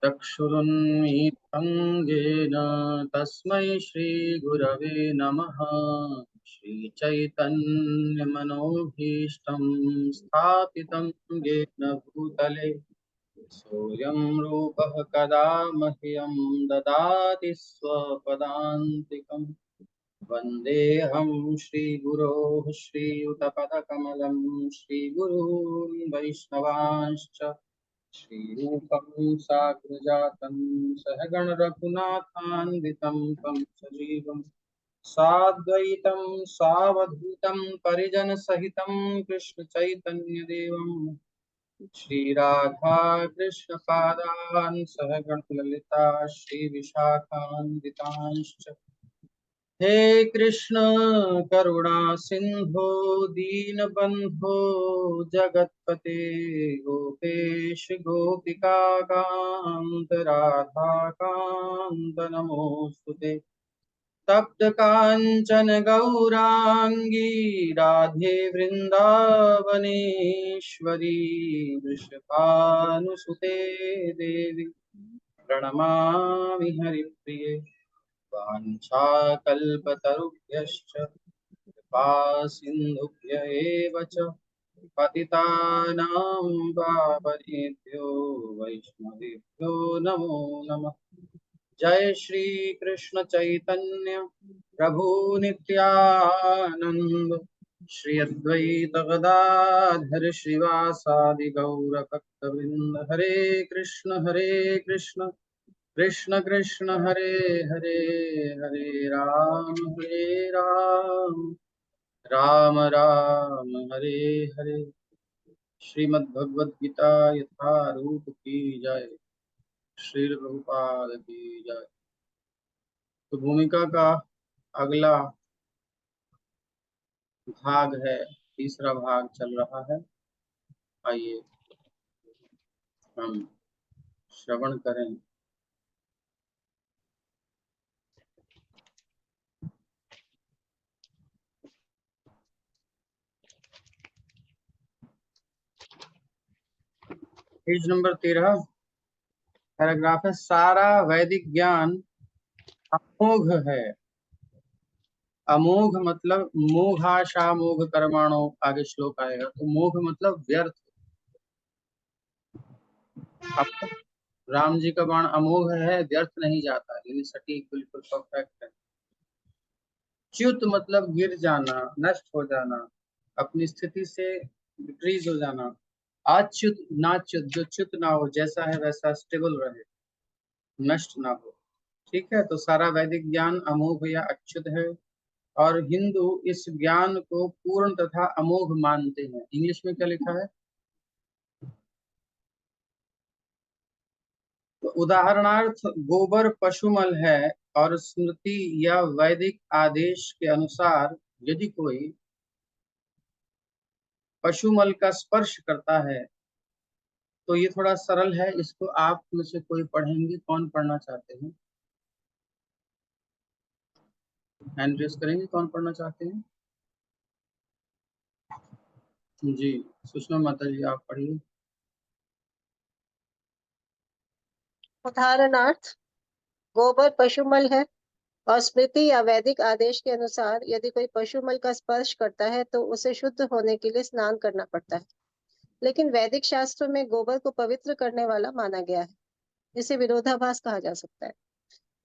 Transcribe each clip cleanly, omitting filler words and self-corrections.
चक्षुरुन्मीलितं येन तस्मै श्रीगुरवे नमः। श्रीचैतन्यमनोभीष्टं स्थापितं येन भूतले सोऽयं रूपः कदा मह्यं ददाति स्वपदान्तिकम्। वन्देऽहं श्रीगुरोः श्रीयुतपदकमलं श्रीगुरून् वैष्णवांश्च श्रीरूपं साग्रजातं सहगण रघुनाथान्वितं तं सजीवं साद्वैतं सावधूतं परिजनसहितं कृष्ण चैतन्यदेवं श्रीराधा कृष्ण पादान् सहगण ललिता श्रीविशाखान्वितांश्च। हे कृष्ण करुणा सिंधो दीनबंधो जगतपते गोपेश गोपिका कांत राधा कांत नमोस्तुते। तप्त कांचन गौरांगी राधे वृंदावनेश्वरी वृषभानुसुते देवी प्रणमामि हरिप्रिये। वाञ्छाकल्पतरुभ्यश्च कृपा सिन्धुभ्य एव च पतितानां पावनेभ्यो वैष्णवेभ्यो नमो नमः। जय श्री कृष्ण चैतन्य प्रभु नित्यानंद श्री अद्वैत गदाधर श्रीवासादि गौर भक्तवृंद। हरे कृष्ण कृष्ण कृष्ण हरे हरे, हरे राम राम राम हरे हरे। श्रीमद् भगवद गीता यथारूप की जय। श्री प्रभुपाद की जय। तो भूमिका का अगला भाग है, तीसरा भाग चल रहा है। आइए हम श्रवण करें। पेज नंबर 13, पैराग्राफ है, सारा वैदिक ज्ञान अमोघ है। अमोघ मतलब मोघाशा मोघ कर्माणो, आगे श्लोक आएगा। तो मोघ मतलब व्यर्थ। अब राम जी का बाण अमोघ है, व्यर्थ नहीं जाता, यानी सटीक, बिल्कुल परफेक्ट है। च्युत मतलब गिर जाना, नष्ट हो जाना, अपनी स्थिति से डिक्रीज हो जाना। अच्युत नाच्युत, जो च्युत ना हो, जैसा है वैसा स्टेबल रहे, नष्ट ना हो। ठीक है, तो सारा वैदिक ज्ञान अमोघ या अच्युत है, और हिंदू इस ज्ञान को पूर्ण तथा अमोघ मानते हैं। इंग्लिश में क्या लिखा है? तो उदाहरणार्थ गोबर पशुमल है, और स्मृति या वैदिक आदेश के अनुसार यदि कोई पशुमल का स्पर्श करता है, तो ये थोड़ा सरल है, इसको आप में से कोई पढ़ेंगे? कौन पढ़ना चाहते हैं? हैंड रेस करेंगे, कौन पढ़ना चाहते हैं? जी, सुषमा माता जी आप पढ़िए। उदाहरणार्थ गोबर पशुमल है, और स्मृति या वैदिक आदेश के अनुसार यदि कोई पशुमल का स्पर्श करता है तो उसे शुद्ध होने के लिए स्नान करना पड़ता है। लेकिन वैदिक शास्त्रों में गोबर को पवित्र करने वाला माना गया है। इसे विरोधाभास कहा जा सकता है,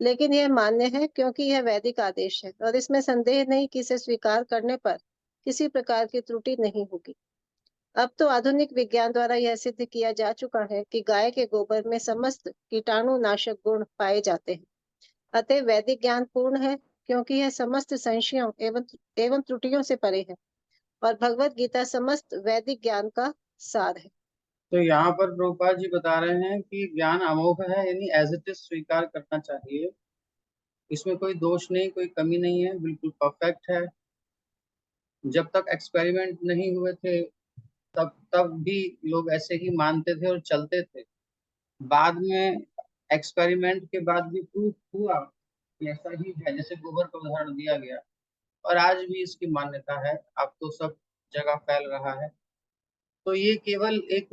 लेकिन यह मान्य है क्योंकि यह वैदिक आदेश है और इसमें संदेह नहीं कि इसे स्वीकार करने पर किसी प्रकार की त्रुटि नहीं होगी। अब तो आधुनिक विज्ञान द्वारा यह सिद्ध किया जा चुका है कि गाय के गोबर में समस्त कीटाणुनाशक गुण पाए जाते हैं। अतः वैदिक ज्ञान पूर्ण है क्योंकि यह समस्त संशयों एवं त्रुटियों से परे है, और भगवत गीता समस्त वैदिक ज्ञान का सार है। तो यहाँ पर प्रभुपाद जी बता रहे हैं कि ज्ञान अमोघ है, यानी एज इट इज स्वीकार करना चाहिए। इसमें कोई दोष नहीं, कोई कमी नहीं है, बिल्कुल परफेक्ट है। जब तक एक्सपेरिमेंट नहीं हुए थे तब तब भी लोग ऐसे ही मानते थे और चलते थे। बाद में एक्सपेरिमेंट के बाद भी प्रूफ हुआ कि ऐसा ही है, जैसे गोबर का उदाहरण दिया गया, और आज भी इसकी मान्यता है। अब तो सब जगह फैल रहा है। तो ये केवल एक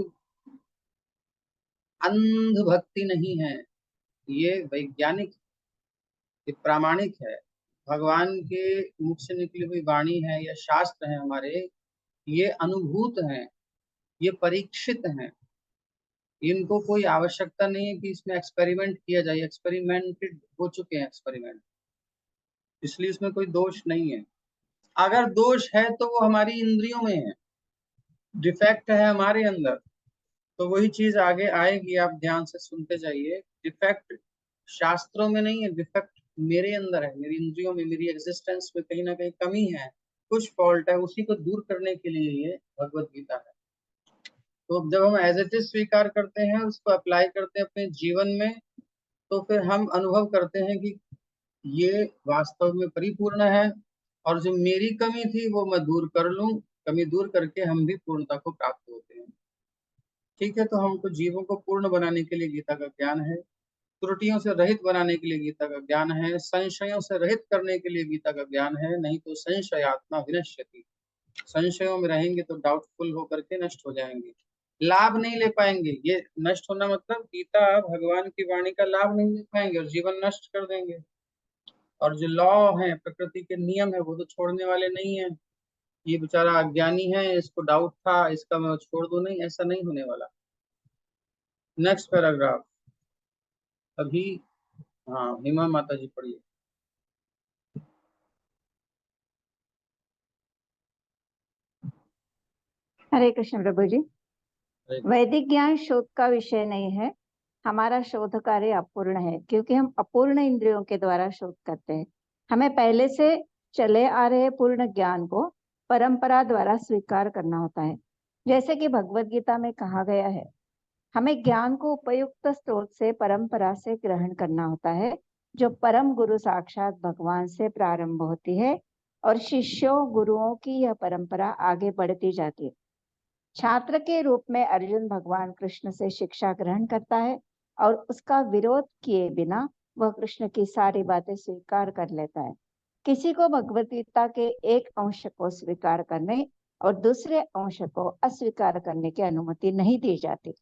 अंध भक्ति नहीं है, ये वैज्ञानिक, ये प्रामाणिक है, भगवान के मुख से निकली हुई वाणी है या शास्त्र है हमारे, ये अनुभूत हैं, ये परीक्षित हैं। इनको कोई आवश्यकता नहीं है कि इसमें एक्सपेरिमेंट किया जाए, एक्सपेरिमेंटेड हो चुके हैं एक्सपेरिमेंट, इसलिए इसमें कोई दोष नहीं है। अगर दोष है तो वो हमारी इंद्रियों में है, डिफेक्ट है हमारे अंदर, तो वही चीज आगे आएगी, आप ध्यान से सुनते जाइए। डिफेक्ट शास्त्रों में नहीं है, डिफेक्ट मेरे अंदर है, मेरी इंद्रियों में, मेरी एग्जिस्टेंस में कहीं ना कहीं कमी है, कुछ फॉल्ट है, उसी को दूर करने के लिए ये भगवत गीता है। तो जब हम एज इट इज स्वीकार करते हैं, उसको अप्लाई करते हैं अपने जीवन में, तो फिर हम अनुभव करते हैं कि ये वास्तव में परिपूर्ण है, और जो मेरी कमी थी वो मैं दूर कर लूं, कमी दूर करके हम भी पूर्णता को प्राप्त होते हैं। ठीक है, तो हमको जीवों को पूर्ण बनाने के लिए गीता का ज्ञान है, त्रुटियों से रहित बनाने के लिए गीता का ज्ञान है, संशयों से रहित करने के लिए गीता का ज्ञान है, नहीं तो संशयात्मा विनश्यति, संशयों में रहेंगे तो डाउटफुल होकर के नष्ट हो जाएंगे, लाभ नहीं ले पाएंगे। ये नष्ट होना मतलब गीता भगवान की वाणी का लाभ नहीं ले पाएंगे और जीवन नष्ट कर देंगे। और जो लॉ है, प्रकृति के नियम है, वो तो छोड़ने वाले नहीं है। ये बेचारा अज्ञानी है, इसको डाउट था, इसका मैं छोड़ दूं, नहीं, ऐसा नहीं होने वाला। नेक्स्ट पैराग्राफ अभी, हाँ हेमा माता जी पढ़िए। हरे कृष्ण प्रभु जी। वैदिक ज्ञान शोध का विषय नहीं है, हमारा शोध कार्य अपूर्ण है, क्योंकि हम अपूर्ण इंद्रियों के द्वारा शोध करते हैं। हमें पहले से चले आ रहे पूर्ण ज्ञान को परंपरा द्वारा स्वीकार करना होता है। जैसे कि भगवत गीता में कहा गया है, हमें ज्ञान को उपयुक्त स्रोत से, परंपरा से ग्रहण करना होता है, जो परम गुरु साक्षात भगवान से प्रारंभ होती है और शिष्यों गुरुओं की यह परंपरा आगे बढ़ती जाती है। छात्र के रूप में अर्जुन भगवान कृष्ण से शिक्षा ग्रहण करता है और उसका विरोध किए बिना वह कृष्ण की सारी बातें स्वीकार कर लेता है। किसी को भगवत गीता के एक अंश को स्वीकार करने और दूसरे अंश को अस्वीकार करने की अनुमति नहीं दी जाती।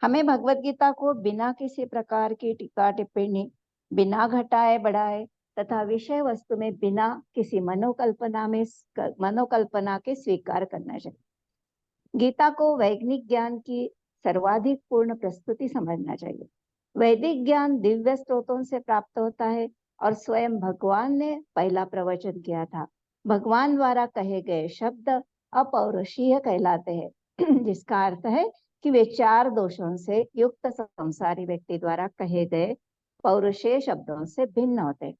हमें भगवत गीता को बिना किसी प्रकार की टीका टिप्पणी, बिना घटाए बढ़ाए तथा विषय वस्तु में बिना किसी मनोकल्पना के स्वीकार करना चाहिए। गीता को वैज्ञानिक ज्ञान की सर्वाधिक पूर्ण प्रस्तुति समझना चाहिए। वैदिक ज्ञान दिव्य स्रोतों से प्राप्त होता है और स्वयं भगवान ने पहला प्रवचन किया था। भगवान द्वारा कहे गए शब्द अपौरुषीय कहलाते हैं, जिसका अर्थ है कि वे 4 दोषों से युक्त संसारी व्यक्ति द्वारा कहे गए पौरुषीय शब्दों से भिन्न होते हैं।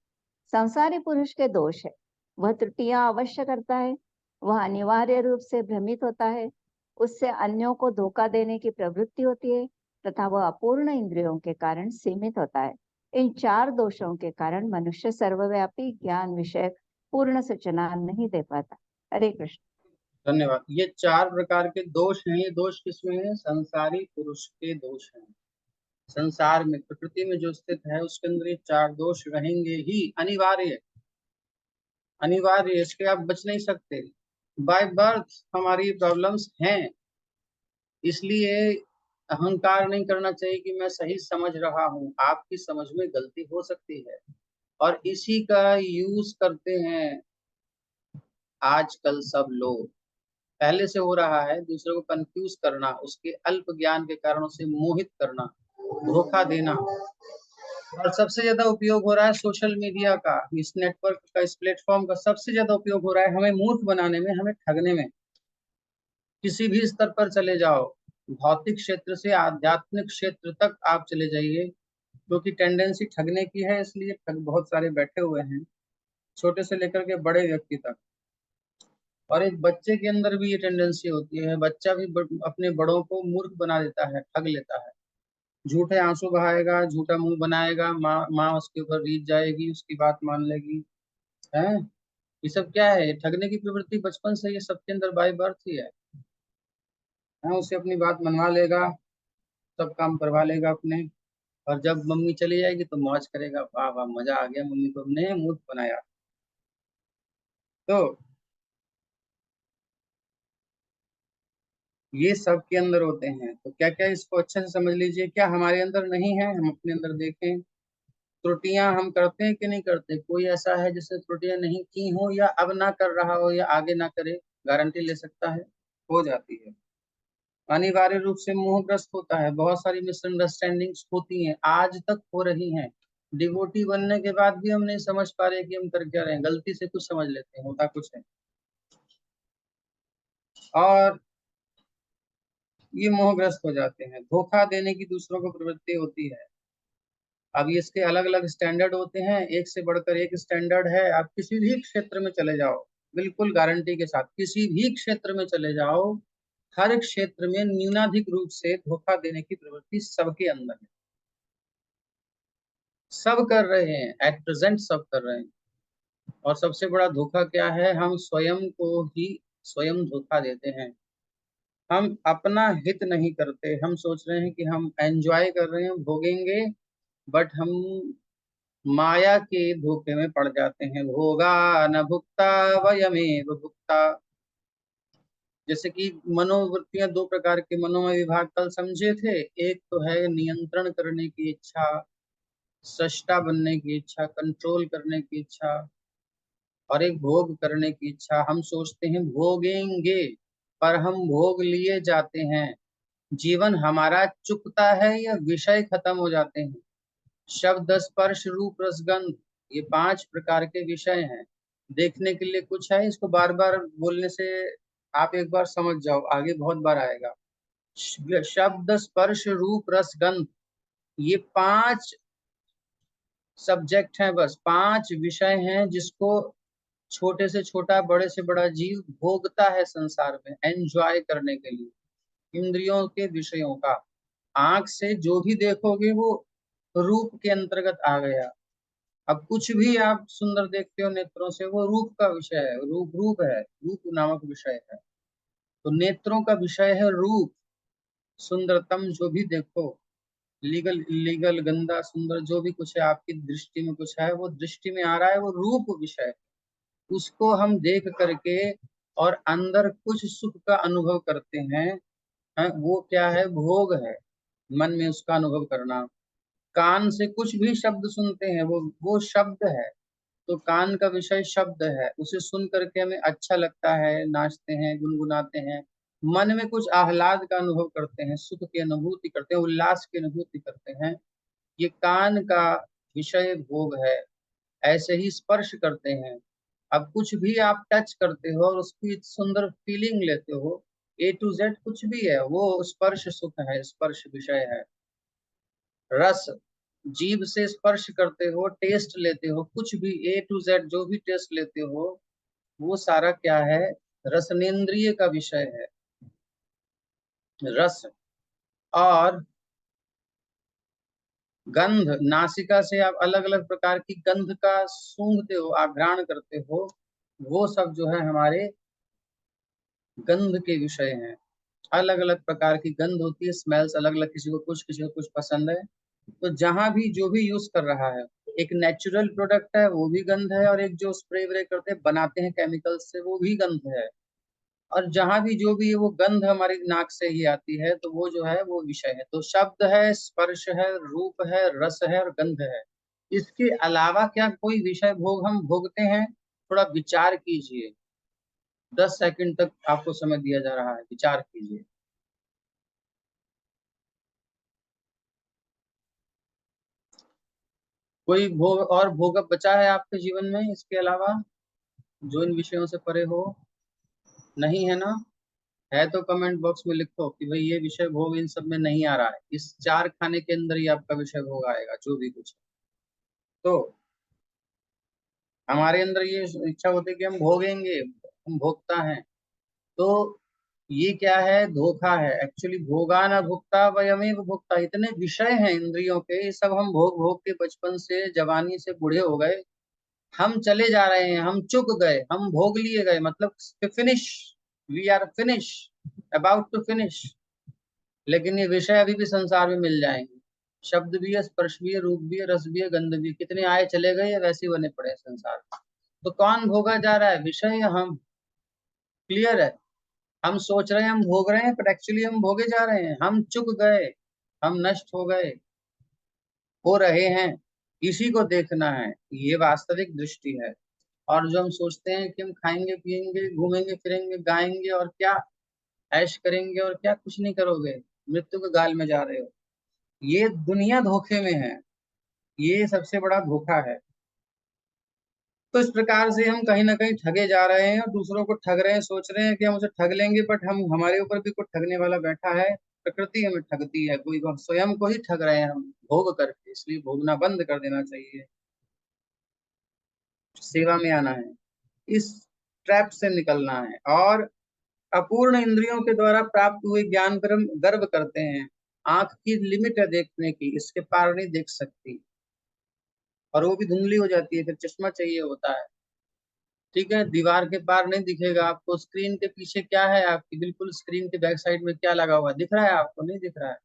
संसारी पुरुष के दोष है, वह त्रुटियां अवश्य करता है, वह अनिवार्य रूप से भ्रमित होता है, उससे अन्यों को धोखा देने की प्रवृत्ति होती है तथा वह अपूर्ण इंद्रियों के कारण सीमित होता है। इन 4 दोषों के कारण मनुष्य सर्वव्यापी ज्ञान विषयक पूर्ण सूचना नहीं दे पाता। हरे कृष्ण। धन्यवाद। ये 4 प्रकार के दोष हैं, ये दोष किसमें है? संसारी पुरुष के दोष हैं। संसार में, प्रकृति में जो स्थित है उसके अंदर ये 4 दोष रहेंगे ही, अनिवार्य, अनिवार्य, इसके आप बच नहीं सकते। बाय बर्थ हमारी प्रॉब्लम्स हैं, इसलिए अहंकार नहीं करना चाहिए कि मैं सही समझ रहा हूँ। आपकी समझ में गलती हो सकती है और इसी का यूज करते हैं आजकल सब लोग। पहले से हो रहा है, दूसरे को कंफ्यूज करना, उसके अल्प ज्ञान के कारण उसे मोहित करना, धोखा देना। और सबसे ज्यादा उपयोग हो रहा है सोशल मीडिया का, इस नेटवर्क का, इस प्लेटफॉर्म का सबसे ज्यादा उपयोग हो रहा है हमें मूर्ख बनाने में, हमें ठगने में। किसी भी स्तर पर चले जाओ, भौतिक क्षेत्र से आध्यात्मिक क्षेत्र तक आप चले जाइए, क्योंकि टेंडेंसी ठगने की है, इसलिए ठग बहुत सारे बैठे हुए हैं, छोटे से लेकर के बड़े व्यक्ति तक। और एक बच्चे के अंदर भी ये टेंडेंसी होती है, बच्चा भी अपने बड़ों को मूर्ख बना देता है, ठग लेता है, झूठे आंसू बहाएगा, झूठा मुंह बनाएगा, माँ उसके ऊपर रीझ जाएगी, उसकी बात मान लेगी। है, ये सब क्या है? ये ठगने की प्रवृत्ति बचपन से ये सबके अंदर बाय बर्थ ही है। उसे अपनी बात मनवा लेगा, सब काम करवा लेगा अपने, और जब मम्मी चली जाएगी तो मौज करेगा, वाह वाह मजा आ गया, मम्मी को हमने मूर्ख बनाया। तो ये सब के अंदर होते हैं। तो क्या क्या इसको अच्छे से समझ लीजिए, क्या हमारे अंदर नहीं है? हम अपने अंदर देखें, त्रुटियां हम करते हैं कि नहीं करते? कोई ऐसा है जिसने त्रुटियां नहीं की हो या अब ना कर रहा हो या आगे ना करे? गारंटी ले सकता है हो जाती है। अनिवार्य रूप से मोहग्रस्त होता है, बहुत सारी मिसअंडरस्टैंडिंग्स होती हैं, आज तक हो रही हैं। डिवोटी बनने के बाद भी हम नहीं समझ पा रहे कि हम कर क्या रहे हैं, गलती से कुछ समझ लेते हैं, होता कुछ है। और ये मोहग्रस्त हो जाते हैं, धोखा देने की दूसरों को प्रवृत्ति होती है। अब इसके अलग अलग स्टैंडर्ड होते हैं, एक से बढ़कर एक स्टैंडर्ड है। आप किसी भी क्षेत्र में चले जाओ, बिल्कुल गारंटी के साथ किसी भी क्षेत्र में चले जाओ, हर क्षेत्र में न्यूनाधिक रूप से धोखा देने की प्रवृत्ति सबके अंदर है। सब कर रहे हैं, एट प्रेजेंट सब कर रहे हैं। और सबसे बड़ा धोखा क्या है? हम स्वयं को ही स्वयं धोखा देते हैं। हम अपना हित नहीं करते, हम सोच रहे हैं कि हम एंजॉय कर रहे हैं, भोगेंगे, बट हम माया के धोखे में पड़ जाते हैं। भोगा न भुक्ता वयमेव भुक्ता। जैसे कि मनोवृत्तियां, दो प्रकार के मनोमय विभाग कल समझे थे। एक तो है नियंत्रण करने की इच्छा, सृष्टा बनने की इच्छा, कंट्रोल करने की इच्छा, और एक भोग करने की इच्छा। हम सोचते हैं भोगेंगे, पर हम भोग लिए जाते हैं। जीवन हमारा चुकता है या विषय खत्म हो जाते हैं। शब्द स्पर्श रूप रसगंध, ये 5 प्रकार के विषय हैं। देखने के लिए कुछ है, इसको बार बार बोलने से आप एक बार समझ जाओ, आगे बहुत बार आएगा। शब्द स्पर्श रूप रसगंध, ये 5 सब्जेक्ट हैं, बस 5 विषय हैं जिसको छोटे से छोटा, बड़े से बड़ा जीव भोगता है संसार में, एंजॉय करने के लिए। इंद्रियों के विषयों का, आंख से जो भी देखोगे वो रूप के अंतर्गत आ गया। अब कुछ भी आप सुंदर देखते हो नेत्रों से, वो रूप का विषय है, रूप रूप है, रूप नामक विषय है। तो नेत्रों का विषय है रूप। सुंदरतम जो भी देखो, लीगल इलीगल, गंदा सुंदर, जो भी कुछ है आपकी दृष्टि में कुछ है, वो दृष्टि में आ रहा है, वो रूप विषय है। उसको हम देख करके और अंदर कुछ सुख का अनुभव करते हैं, वो क्या है? भोग है। मन में उसका अनुभव करना। कान से कुछ भी शब्द सुनते हैं, वो शब्द है। तो कान का विषय शब्द है, उसे सुन करके हमें अच्छा लगता है, नाचते हैं, गुनगुनाते हैं। मन में कुछ आह्लाद का अनुभव करते हैं, सुख की अनुभूति करते हैं, उल्लास की अनुभूति करते हैं। ये कान का विषय भोग है। ऐसे ही स्पर्श करते हैं। अब कुछ भी आप टच करते हो और उसकी सुंदर फीलिंग लेते हो, ए टू जेड कुछ भी है, वो स्पर्श सुख है, स्पर्श विषय है। रस, जीभ से स्पर्श करते हो, टेस्ट लेते हो, कुछ भी ए टू जेड जो भी टेस्ट लेते हो, वो सारा क्या है? रसनेन्द्रिय का विषय है, रस। और गंध, नासिका से आप अलग अलग प्रकार की गंध का सूंघते हो, आघ्राण करते हो, वो सब जो है हमारे गंध के विषय हैं। अलग अलग प्रकार की गंध होती है, स्मेल्स अलग अलग, किसी को कुछ पसंद है। तो जहां भी जो भी यूज कर रहा है, एक नेचुरल प्रोडक्ट है वो भी गंध है, और एक जो स्प्रे व्रे करते हैं, बनाते हैं केमिकल्स से, वो भी गंध है। और जहां भी जो भी है वो गंध हमारी नाक से ही आती है, तो वो जो है वो विषय है। तो शब्द है, स्पर्श है, रूप है, रस है और गंध है। इसके अलावा क्या कोई विषय भोग हम भोगते हैं? थोड़ा विचार कीजिए, 10 सेकंड तक आपको समय दिया जा रहा है, विचार कीजिए। कोई भोग और भोग बचा है आपके जीवन में इसके अलावा, जो इन विषयों से परे हो? नहीं है ना? है तो कमेंट बॉक्स में लिखो कि भाई ये विषय भोग इन सब में नहीं आ रहा है, इस 4 खाने के अंदर ही आपका विषय भोग आएगा, जो भी कुछ है। तो हमारे अंदर ये इच्छा होती है कि हम भोगेंगे, हम भोगता हैं। तो ये क्या है? धोखा है। एक्चुअली भोगा न भुगता वयमेव भुगता, इतने विषय हैं इंद्रियों के, ये सब हम भोग भोग के बचपन से, जवानी से बूढ़े हो गए, हम चले जा रहे हैं, हम चुक गए, हम भोग लिए गए, मतलब finish, we are finish, about to finish. लेकिन ये विषय अभी भी संसार में मिल जाएंगे। शब्द भी है, स्पर्श भी है, रूप भी है, रस भी है, गंध भी है। कितने आए चले गए, वैसे ही बने पड़े हैं संसार में। तो कौन भोगा जा रहा है? विषय या हम? क्लियर है? हम सोच रहे हैं हम भोग रहे हैं, पर एक्चुअली हम भोगे जा रहे हैं, हम चुक गए, हम नष्ट हो गए, हो रहे हैं। इसी को देखना है, ये वास्तविक दृष्टि है। और जो हम सोचते हैं कि हम खाएंगे पिएंगे घूमेंगे फिरेंगे गाएंगे और क्या ऐश करेंगे और क्या, कुछ नहीं करोगे, मृत्यु के गाल में जा रहे हो। ये दुनिया धोखे में है, ये सबसे बड़ा धोखा है। तो इस प्रकार से हम कहीं ना कहीं ठगे जा रहे हैं और दूसरों को ठग रहे हैं, सोच रहे हैं कि हम उसे ठग लेंगे, बट हम हमारे ऊपर भी कोई ठगने वाला बैठा है। प्रकृति हमें ठगती है, कोई हम स्वयं को ही ठग रहे हैं हम भोग करके। इसलिए भोगना बंद कर देना चाहिए, सेवा में आना है, इस ट्रैप से निकलना है। और अपूर्ण इंद्रियों के द्वारा प्राप्त हुए ज्ञान पर हम गर्व करते हैं। आंख की लिमिट है देखने की, इसके पार नहीं देख सकती, और वो भी धुंधली हो जाती है, फिर चश्मा चाहिए होता है। ठीक है, दीवार के पार नहीं दिखेगा आपको, स्क्रीन के पीछे क्या है आपकी, बिल्कुल स्क्रीन के बैक साइड में क्या लगा हुआ है, दिख रहा है आपको, नहीं दिख रहा है।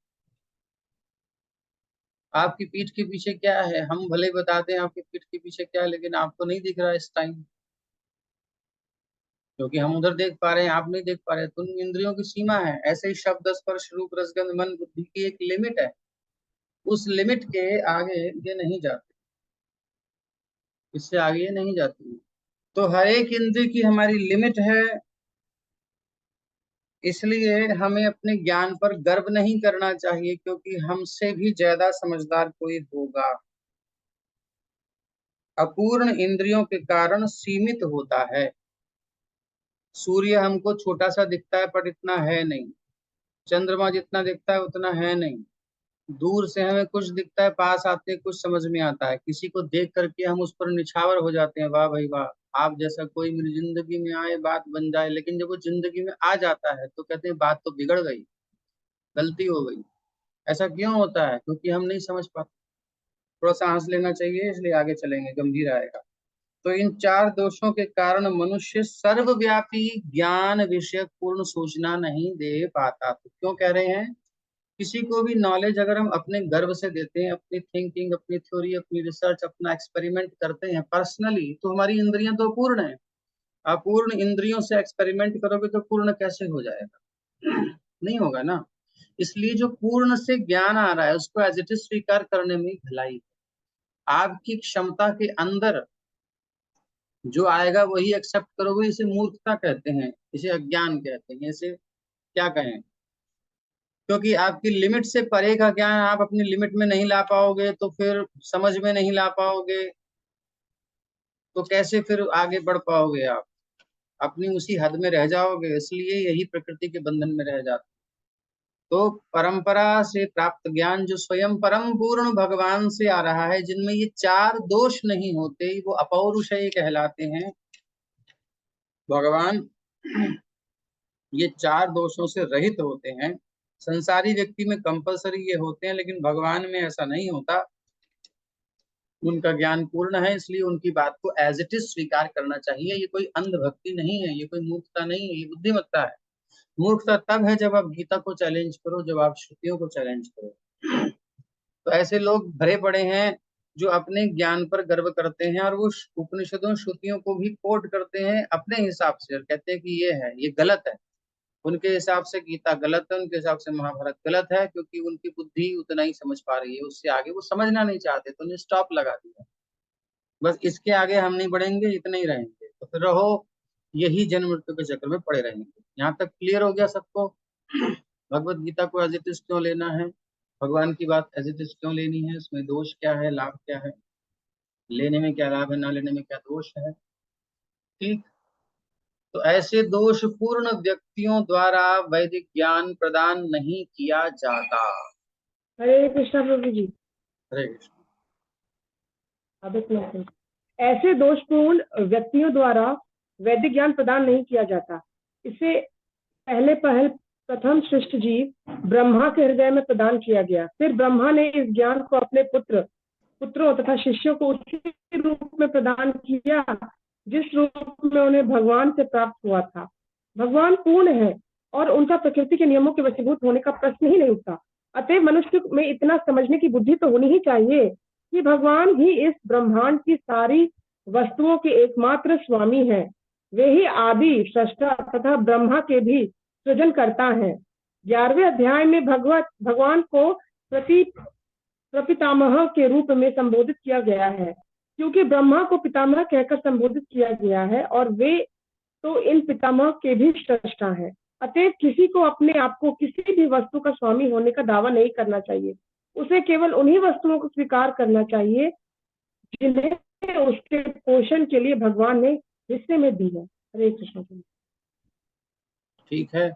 आपकी पीठ के पीछे क्या है, हम भले बताते हैं आपकी पीठ के पीछे क्या है, लेकिन आपको नहीं दिख रहा है इस टाइम, क्योंकि हम उधर देख पा रहे हैं, आप नहीं देख पा रहे। तो उन इंद्रियों की सीमा है। ऐसे ही शब्द स्पर्श रूप रसगंध मन बुद्धि की एक लिमिट है, उस लिमिट के आगे ये नहीं जाते, इससे आगे ये नहीं जाती। तो हर एक इंद्रिय की हमारी लिमिट है, इसलिए हमें अपने ज्ञान पर गर्व नहीं करना चाहिए, क्योंकि हमसे भी ज्यादा समझदार कोई होगा। अपूर्ण इंद्रियों के कारण सीमित होता है। सूर्य हमको छोटा सा दिखता है, पर इतना है नहीं। चंद्रमा जितना दिखता है उतना है नहीं। दूर से हमें कुछ दिखता है, पास आते कुछ समझ में आता है। किसी को देख करके हम उस पर निछावर हो जाते हैं, वाह भाई वाह, आप जैसा कोई मेरी जिंदगी में आए, बात बन जाए। लेकिन जब वो जिंदगी में आ जाता है तो कहते हैं बात तो बिगड़ गई, गलती हो गई। ऐसा क्यों होता है? क्योंकि हम नहीं समझ पाते। थोड़ा सांस लेना चाहिए, इसलिए आगे चलेंगे, गंभीर आएगा। तो इन चार दोषों के कारण मनुष्य सर्वव्यापी ज्ञान विषय पूर्ण सूचना नहीं दे पाता। तो क्यों कह रहे हैं? किसी को भी नॉलेज अगर हम अपने गर्व से देते हैं, अपनी थिंकिंग, अपनी थ्योरी, अपनी रिसर्च, अपना एक्सपेरिमेंट करते हैं पर्सनली, तो हमारी इंद्रियां तो अपूर्ण है। अपूर्ण इंद्रियों से एक्सपेरिमेंट करोगे तो पूर्ण कैसे हो जाएगा? नहीं होगा ना। इसलिए जो पूर्ण से ज्ञान आ रहा है उसको एज इट इज स्वीकार करने में भलाई। आपकी क्षमता के अंदर जो आएगा वही एक्सेप्ट करोगे। इसे मूर्खता कहते हैं, इसे अज्ञान कहते हैं, इसे क्या कहें? क्योंकि आपकी लिमिट से परे का ज्ञान आप अपनी लिमिट में नहीं ला पाओगे, तो फिर समझ में नहीं ला पाओगे, तो कैसे फिर आगे बढ़ पाओगे? आप अपनी उसी हद में रह जाओगे। इसलिए यही प्रकृति के बंधन में रह जाते। तो परंपरा से प्राप्त ज्ञान जो स्वयं परम पूर्ण भगवान से आ रहा है, जिनमें ये चार दोष नहीं होते, वो अपौरुषेय कहलाते हैं। भगवान ये चार दोषों से रहित होते हैं। संसारी व्यक्ति में कंपलसरी ये होते हैं, लेकिन भगवान में ऐसा नहीं होता। उनका ज्ञान पूर्ण है, इसलिए उनकी बात को एज इट इज स्वीकार करना चाहिए। ये कोई अंधभक्ति नहीं है, ये कोई मूर्खता नहीं है, ये बुद्धिमत्ता है। मूर्खता तब है जब आप गीता को चैलेंज करो, जब आप श्रुतियों को चैलेंज करो। तो ऐसे लोग भरे पड़े हैं जो अपने ज्ञान पर गर्व करते हैं, और वो उपनिषदों श्रुतियों को भी कोट करते हैं अपने हिसाब से, और कहते हैं कि ये है, ये गलत है। उनके हिसाब से गीता गलत है, उनके हिसाब से महाभारत गलत है, क्योंकि उनकी बुद्धि उतना ही समझ पा रही है, उससे आगे वो समझना नहीं चाहते, तो उन्हें स्टॉप लगा दिया। बस इसके आगे हम नहीं बढ़ेंगे, इतने ही रहेंगे, तो फिर रहो यही जन्म मृत्यु के चक्र में पड़े रहेंगे। यहाँ तक क्लियर हो गया सबको? भगवत गीता को एज इट इज क्यों लेना है, भगवान की बात एज इट इज क्यों लेनी है, इसमें दोष क्या है, लाभ क्या है, लेने में क्या लाभ है, ना लेने में क्या दोष है। ठीक। तो ऐसे दोष पूर्ण व्यक्तियों द्वारा वैदिक ज्ञान प्रदान नहीं किया जाता। हरे कृष्णा प्रभु जी। हरे कृष्ण। अब एक मिनट। ऐसे दोषपूर्ण व्यक्तियों द्वारा वैदिक ज्ञान प्रदान नहीं किया जाता। इसे पहले प्रथम सृष्ट जीव ब्रह्मा के हृदय में प्रदान किया गया। फिर ब्रह्मा ने इस ज्ञान को अपने पुत्रों तथा शिष्यों को उसी रूप में प्रदान किया जिस रूप में उन्हें भगवान से प्राप्त हुआ था। भगवान पूर्ण है और उनका प्रकृति के नियमों के वशीभूत होने का प्रश्न ही नहीं उठता। अतएव मनुष्य में इतना समझने की बुद्धि तो होनी ही चाहिए कि भगवान ही इस ब्रह्मांड की सारी वस्तुओं के एकमात्र स्वामी हैं। वे ही आदि सृष्टा तथा ब्रह्मा के भी सृजन करता है। 11वें अध्याय में भगवान को प्रपितामह के रूप में संबोधित किया गया है, क्योंकि ब्रह्मा को पितामह कहकर संबोधित किया गया है और वे तो इन पितामह के भी सृष्टा हैं। अतएव किसी को अपने आप को किसी भी वस्तु का स्वामी होने का दावा नहीं करना चाहिए। उसे केवल उन्हीं वस्तुओं को स्वीकार करना चाहिए जिन्हें उसके पोषण के लिए भगवान ने हिस्से में दी है। हरे कृष्ण। ठीक है,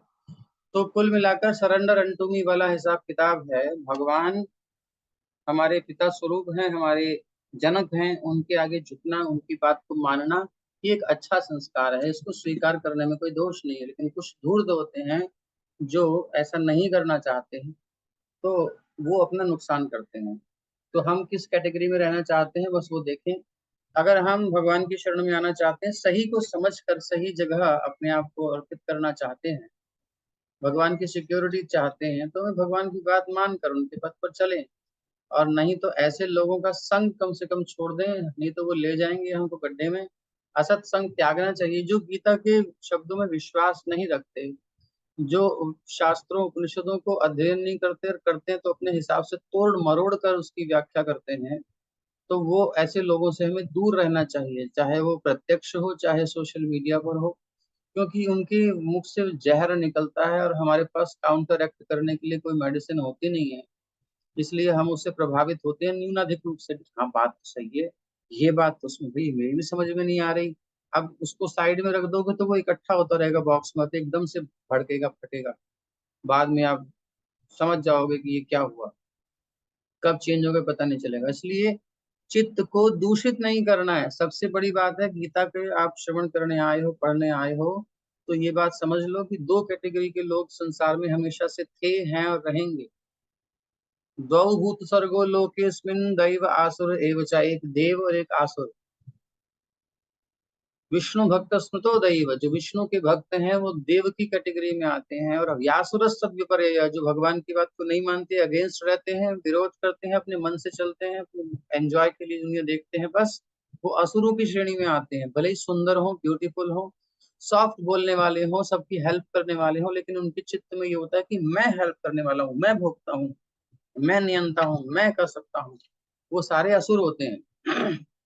तो कुल मिलाकर सरेंडर अनटू मी वाला हिसाब किताब है। भगवान हमारे पिता स्वरूप हैं, हमारे जनक हैं, उनके आगे झुकना, उनकी बात को मानना, ये एक अच्छा संस्कार है, इसको स्वीकार करने में कोई दोष नहीं है। लेकिन कुछ धूर्त होते हैं जो ऐसा नहीं करना चाहते हैं, तो वो अपना नुकसान करते हैं। तो हम किस कैटेगरी में रहना चाहते हैं, बस वो देखें। अगर हम भगवान की शरण में आना चाहते हैं, सही को समझकर सही जगह अपने आप को अर्पित करना चाहते हैं, भगवान की सिक्योरिटी चाहते हैं, तो हमें भगवान की बात मानकर उनके पथ पर चलें। और नहीं तो ऐसे लोगों का संग कम से कम छोड़ दें, नहीं तो वो ले जाएंगे हमको गड्ढे में। असत संग त्यागना चाहिए। जो गीता के शब्दों में विश्वास नहीं रखते, जो शास्त्रों उपनिषदों को अध्ययन नहीं करते हैं तो अपने हिसाब से तोड़ मरोड़ कर उसकी व्याख्या करते हैं, तो वो ऐसे लोगों से हमें दूर रहना चाहिए, चाहे वो प्रत्यक्ष हो चाहे सोशल मीडिया पर हो, क्योंकि उनके मुख से जहर निकलता है और हमारे पास काउंटर एक्ट करने के लिए कोई मेडिसिन होती नहीं है। इसलिए हम उससे प्रभावित होते हैं न्यूनाधिक रूप से। हाँ, बात तो सही है, ये बात तो उसमें भी मेरी भी समझ में नहीं आ रही। अब उसको साइड में रख दोगे तो वो इकट्ठा होता रहेगा बॉक्स में, तो एकदम से भड़केगा फटेगा। बाद में आप समझ जाओगे कि ये क्या हुआ, कब चेंज हो गया पता नहीं चलेगा। इसलिए चित्त को दूषित नहीं करना है, सबसे बड़ी बात है। गीता के आप श्रवण करने आए हो, पढ़ने आए हो, तो ये बात समझ लो कि दो कैटेगरी के लोग संसार में हमेशा से थे, हैं और रहेंगे। द्वौ भूत सर्गो लोकेस्मिन् दैव आसुर एव च, एक देव और एक आसुर। विष्णु भक्त स्मृतो दैव, जो विष्णु के भक्त हैं वो देव की कैटेगरी में आते हैं। और व्यासुर सद्विपर्यय, जो भगवान की बात को नहीं मानते, अगेंस्ट रहते हैं, विरोध करते हैं, अपने मन से चलते हैं, एंजॉय के लिए दुनिया देखते हैं, बस वो असुरों की श्रेणी में आते हैं। भले ही सुंदर हो, ब्यूटीफुल हो, सॉफ्ट बोलने वाले हो, सबकी हेल्प करने वाले हो, लेकिन उनके चित्त में ये होता है कि मैं हेल्प करने वाला हूँ, मैं भोगता हूँ, मैं नियंता हूँ, मैं कर सकता हूँ। वो सारे असुर होते हैं।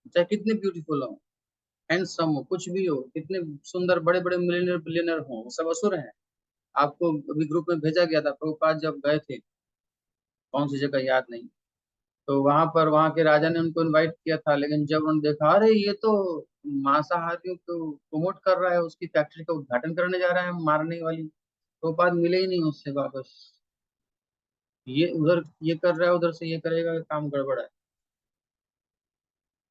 चाहे कितने ब्यूटीफुल हो, हैंडसम हो, कुछ भी हो, कितने सुंदर बड़े बड़े मिलियनर बिलियनर हो, वो सब असुर हैं। आपको अभी ग्रुप में भेजा गया था, प्रभुपाद जब गए थे, कौन सी जगह याद नहीं, तो वहां पर वहां के राजा ने उनको इनवाइट किया था, लेकिन जब उन्होंने देखा अरे ये तो मांसाहारियों को प्रमोट कर रहा है, उसकी फैक्ट्री का उद्घाटन करने जा रहा है मारने वाली, प्रभुपाद मिले ही नहीं उससे वापस। ये उधर ये कर रहा है, उधर से ये करेगा, काम गड़बड़ है।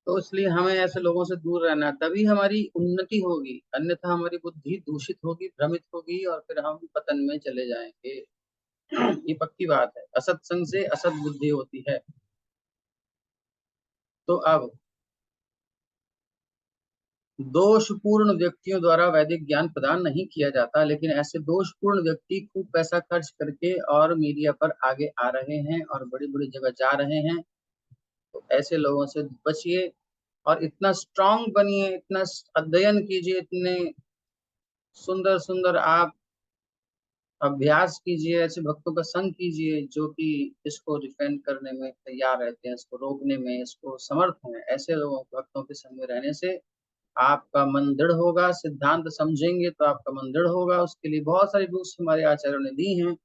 तो इसलिए हमें ऐसे लोगों से दूर रहना है, तभी हमारी उन्नति होगी, अन्यथा हमारी बुद्धि दूषित होगी, भ्रमित होगी और फिर हम पतन में चले जाएंगे। ये पक्की बात है, असत्संग से असत बुद्धि होती है। तो अब दोषपूर्ण व्यक्तियों द्वारा वैदिक ज्ञान प्रदान नहीं किया जाता, लेकिन ऐसे दोषपूर्ण व्यक्ति खूब पैसा खर्च करके और मीडिया पर आगे आ रहे हैं और बड़ी बड़ी जगह जा रहे हैं। तो ऐसे लोगों से बचिए और इतना स्ट्रांग बनिए, इतना अध्ययन कीजिए, इतने सुंदर सुंदर आप अभ्यास कीजिए, ऐसे भक्तों का संग कीजिए जो कि इसको डिफेंड करने में तैयार रहते हैं, इसको रोकने में इसको समर्थ हैं। ऐसे लोगों भक्तों के संग में रहने से आपका मन दृढ़ होगा। सिद्धांत समझेंगे तो आपका मन दृढ़ होगा। उसके लिए बहुत सारी बुक्स हमारे आचार्यों ने दी हैं,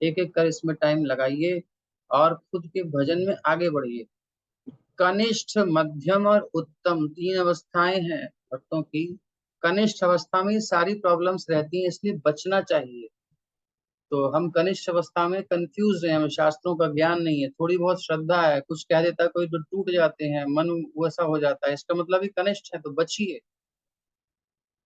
एक एक कर इसमें टाइम लगाइए और खुद के भजन में आगे बढ़िए। कनिष्ठ, मध्यम और उत्तम, तीन अवस्थाएं हैं भक्तों की। कनिष्ठ अवस्था में सारी प्रॉब्लम्स रहती हैं, इसलिए बचना चाहिए। तो हम कनिष्ठ अवस्था में कंफ्यूज हैं, हमें शास्त्रों का ज्ञान नहीं है, थोड़ी बहुत श्रद्धा है, कुछ कह देता है कोई तो टूट जाते हैं, मन वैसा हो जाता है, इसका मतलब ही कनिष्ठ है। तो बचिए।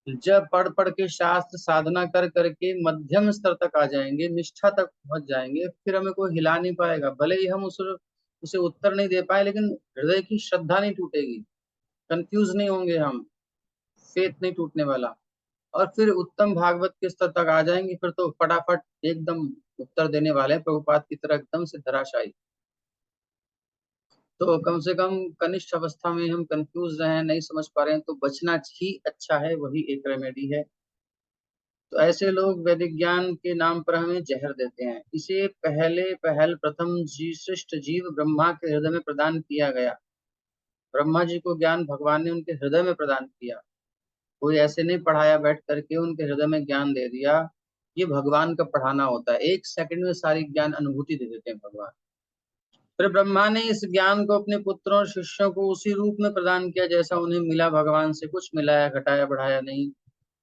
जब पढ़ पढ़ के शास्त्र साधना कर करके मध्यम स्तर तक आ जाएंगे, निष्ठा तक पहुंच जाएंगे, फिर हमें कोई हिला नहीं पाएगा। भले ही हम उसे उत्तर नहीं दे पाए, लेकिन हृदय की श्रद्धा नहीं टूटेगी, कंफ्यूज नहीं होंगे हम, फेथ नहीं टूटने वाला। और फिर उत्तम भागवत के स्तर तक आ जाएंगे, फिर तो फटाफट एकदम उत्तर देने वाले हैं, प्रभुपाद की तरह एकदम से धराशायी। तो कम से कम कनिष्ठ अवस्था में हम कंफ्यूज रहे हैं, नहीं समझ पा रहे हैं, तो बचना ही अच्छा है, वही एक रेमेडी है। तो ऐसे लोग वैदिक ज्ञान के नाम पर हमें जहर देते हैं। इसे पहल प्रथम श्रेष्ठ जीव ब्रह्मा के हृदय में प्रदान किया गया। ब्रह्मा जी को ज्ञान भगवान ने उनके हृदय में प्रदान किया। कोई ऐसे नहीं पढ़ाया बैठ करके उनके हृदय में ज्ञान दे दिया। ये भगवान का पढ़ाना होता है, 1 सेकंड में सारी ज्ञान अनुभूति दे देते हैं भगवान। फिर ब्रह्मा ने इस ज्ञान को अपने पुत्रों और शिष्यों को उसी रूप में प्रदान किया जैसा उन्हें मिला। भगवान से कुछ मिलाया घटाया बढ़ाया नहीं।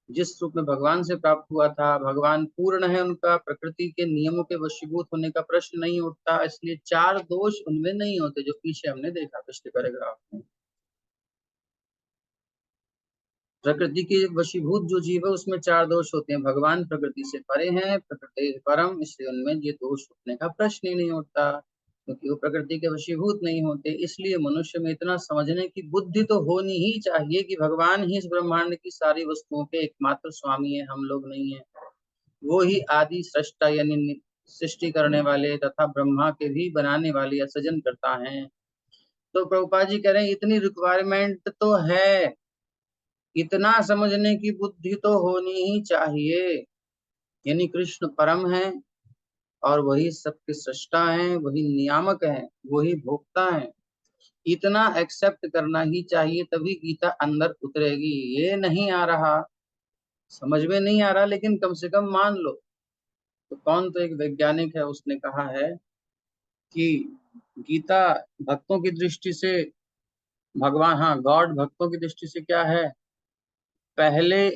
जिस रूप में भगवान से प्राप्त हुआ था, भगवान पूर्ण है, उनका प्रकृति के नियमों के वशीभूत होने का प्रश्न नहीं उठता। इसलिए 4 दोष उनमें नहीं होते, जो पीछे हमने देखा पिछले पैराग्राफ में। प्रकृति के वशीभूत जो जीव है उसमें 4 दोष होते हैं। भगवान प्रकृति से परे हैं, प्रकृति परम, इसलिए उनमें ये दोष उठने का प्रश्न ही नहीं उठता, क्योंकि वो प्रकृति के वशीभूत नहीं होते। इसलिए मनुष्य में इतना समझने की बुद्धि तो होनी ही चाहिए कि भगवान ही इस ब्रह्मांड की सारी वस्तुओं के एकमात्र स्वामी है, हम लोग नहीं है। वो ही आदि सृष्टा यानी सृष्टि करने वाले तथा ब्रह्मा के भी बनाने वाले या सृजन करता है। तो प्रभुपाद जी कह रहे हैं इतनी रिक्वायरमेंट तो है, इतना समझने की बुद्धि तो होनी ही चाहिए। यानी कृष्ण परम है और वही सबके सृष्टा हैं, वही नियामक हैं, वही भोक्ता हैं। इतना एक्सेप्ट करना ही चाहिए, तभी गीता अंदर उतरेगी। ये नहीं आ रहा, समझ में नहीं आ रहा, लेकिन कम से कम मान लो। तो कौन, तो एक वैज्ञानिक है, उसने कहा है कि गीता भक्तों की दृष्टि से भगवान, हाँ गॉड भक्तों की दृष्टि से क्या है, पहले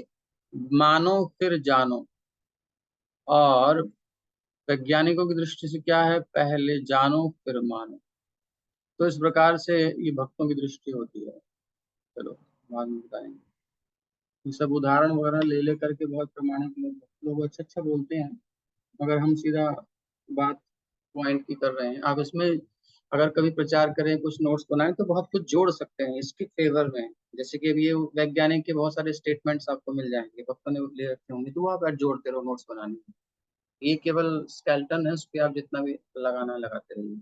मानो फिर जानो। और वैज्ञानिकों की दृष्टि से क्या है, पहले जानो फिर मानो। तो इस प्रकार से ये भक्तों की दृष्टि होती है। चलो बाद में बताएंगे। ये सब उदाहरण वगैरह ले ले करके बहुत प्रमाणिक लोग अच्छा बोलते हैं, मगर हम सीधा बात पॉइंट की कर रहे हैं। आप इसमें अगर कभी प्रचार करें, कुछ नोट्स बनाएं, तो बहुत कुछ जोड़ सकते हैं इसके फेवर में। जैसे कि अभी ये वैज्ञानिक के बहुत सारे स्टेटमेंट्स आपको मिल जाएंगे, भक्तों ने ले रखे होंगे, तो वो आप जोड़ते रहो नोट्स बनाने में। ये केवल स्केल्टन है, उस पर आप जितना भी लगाना लगाते रहिए।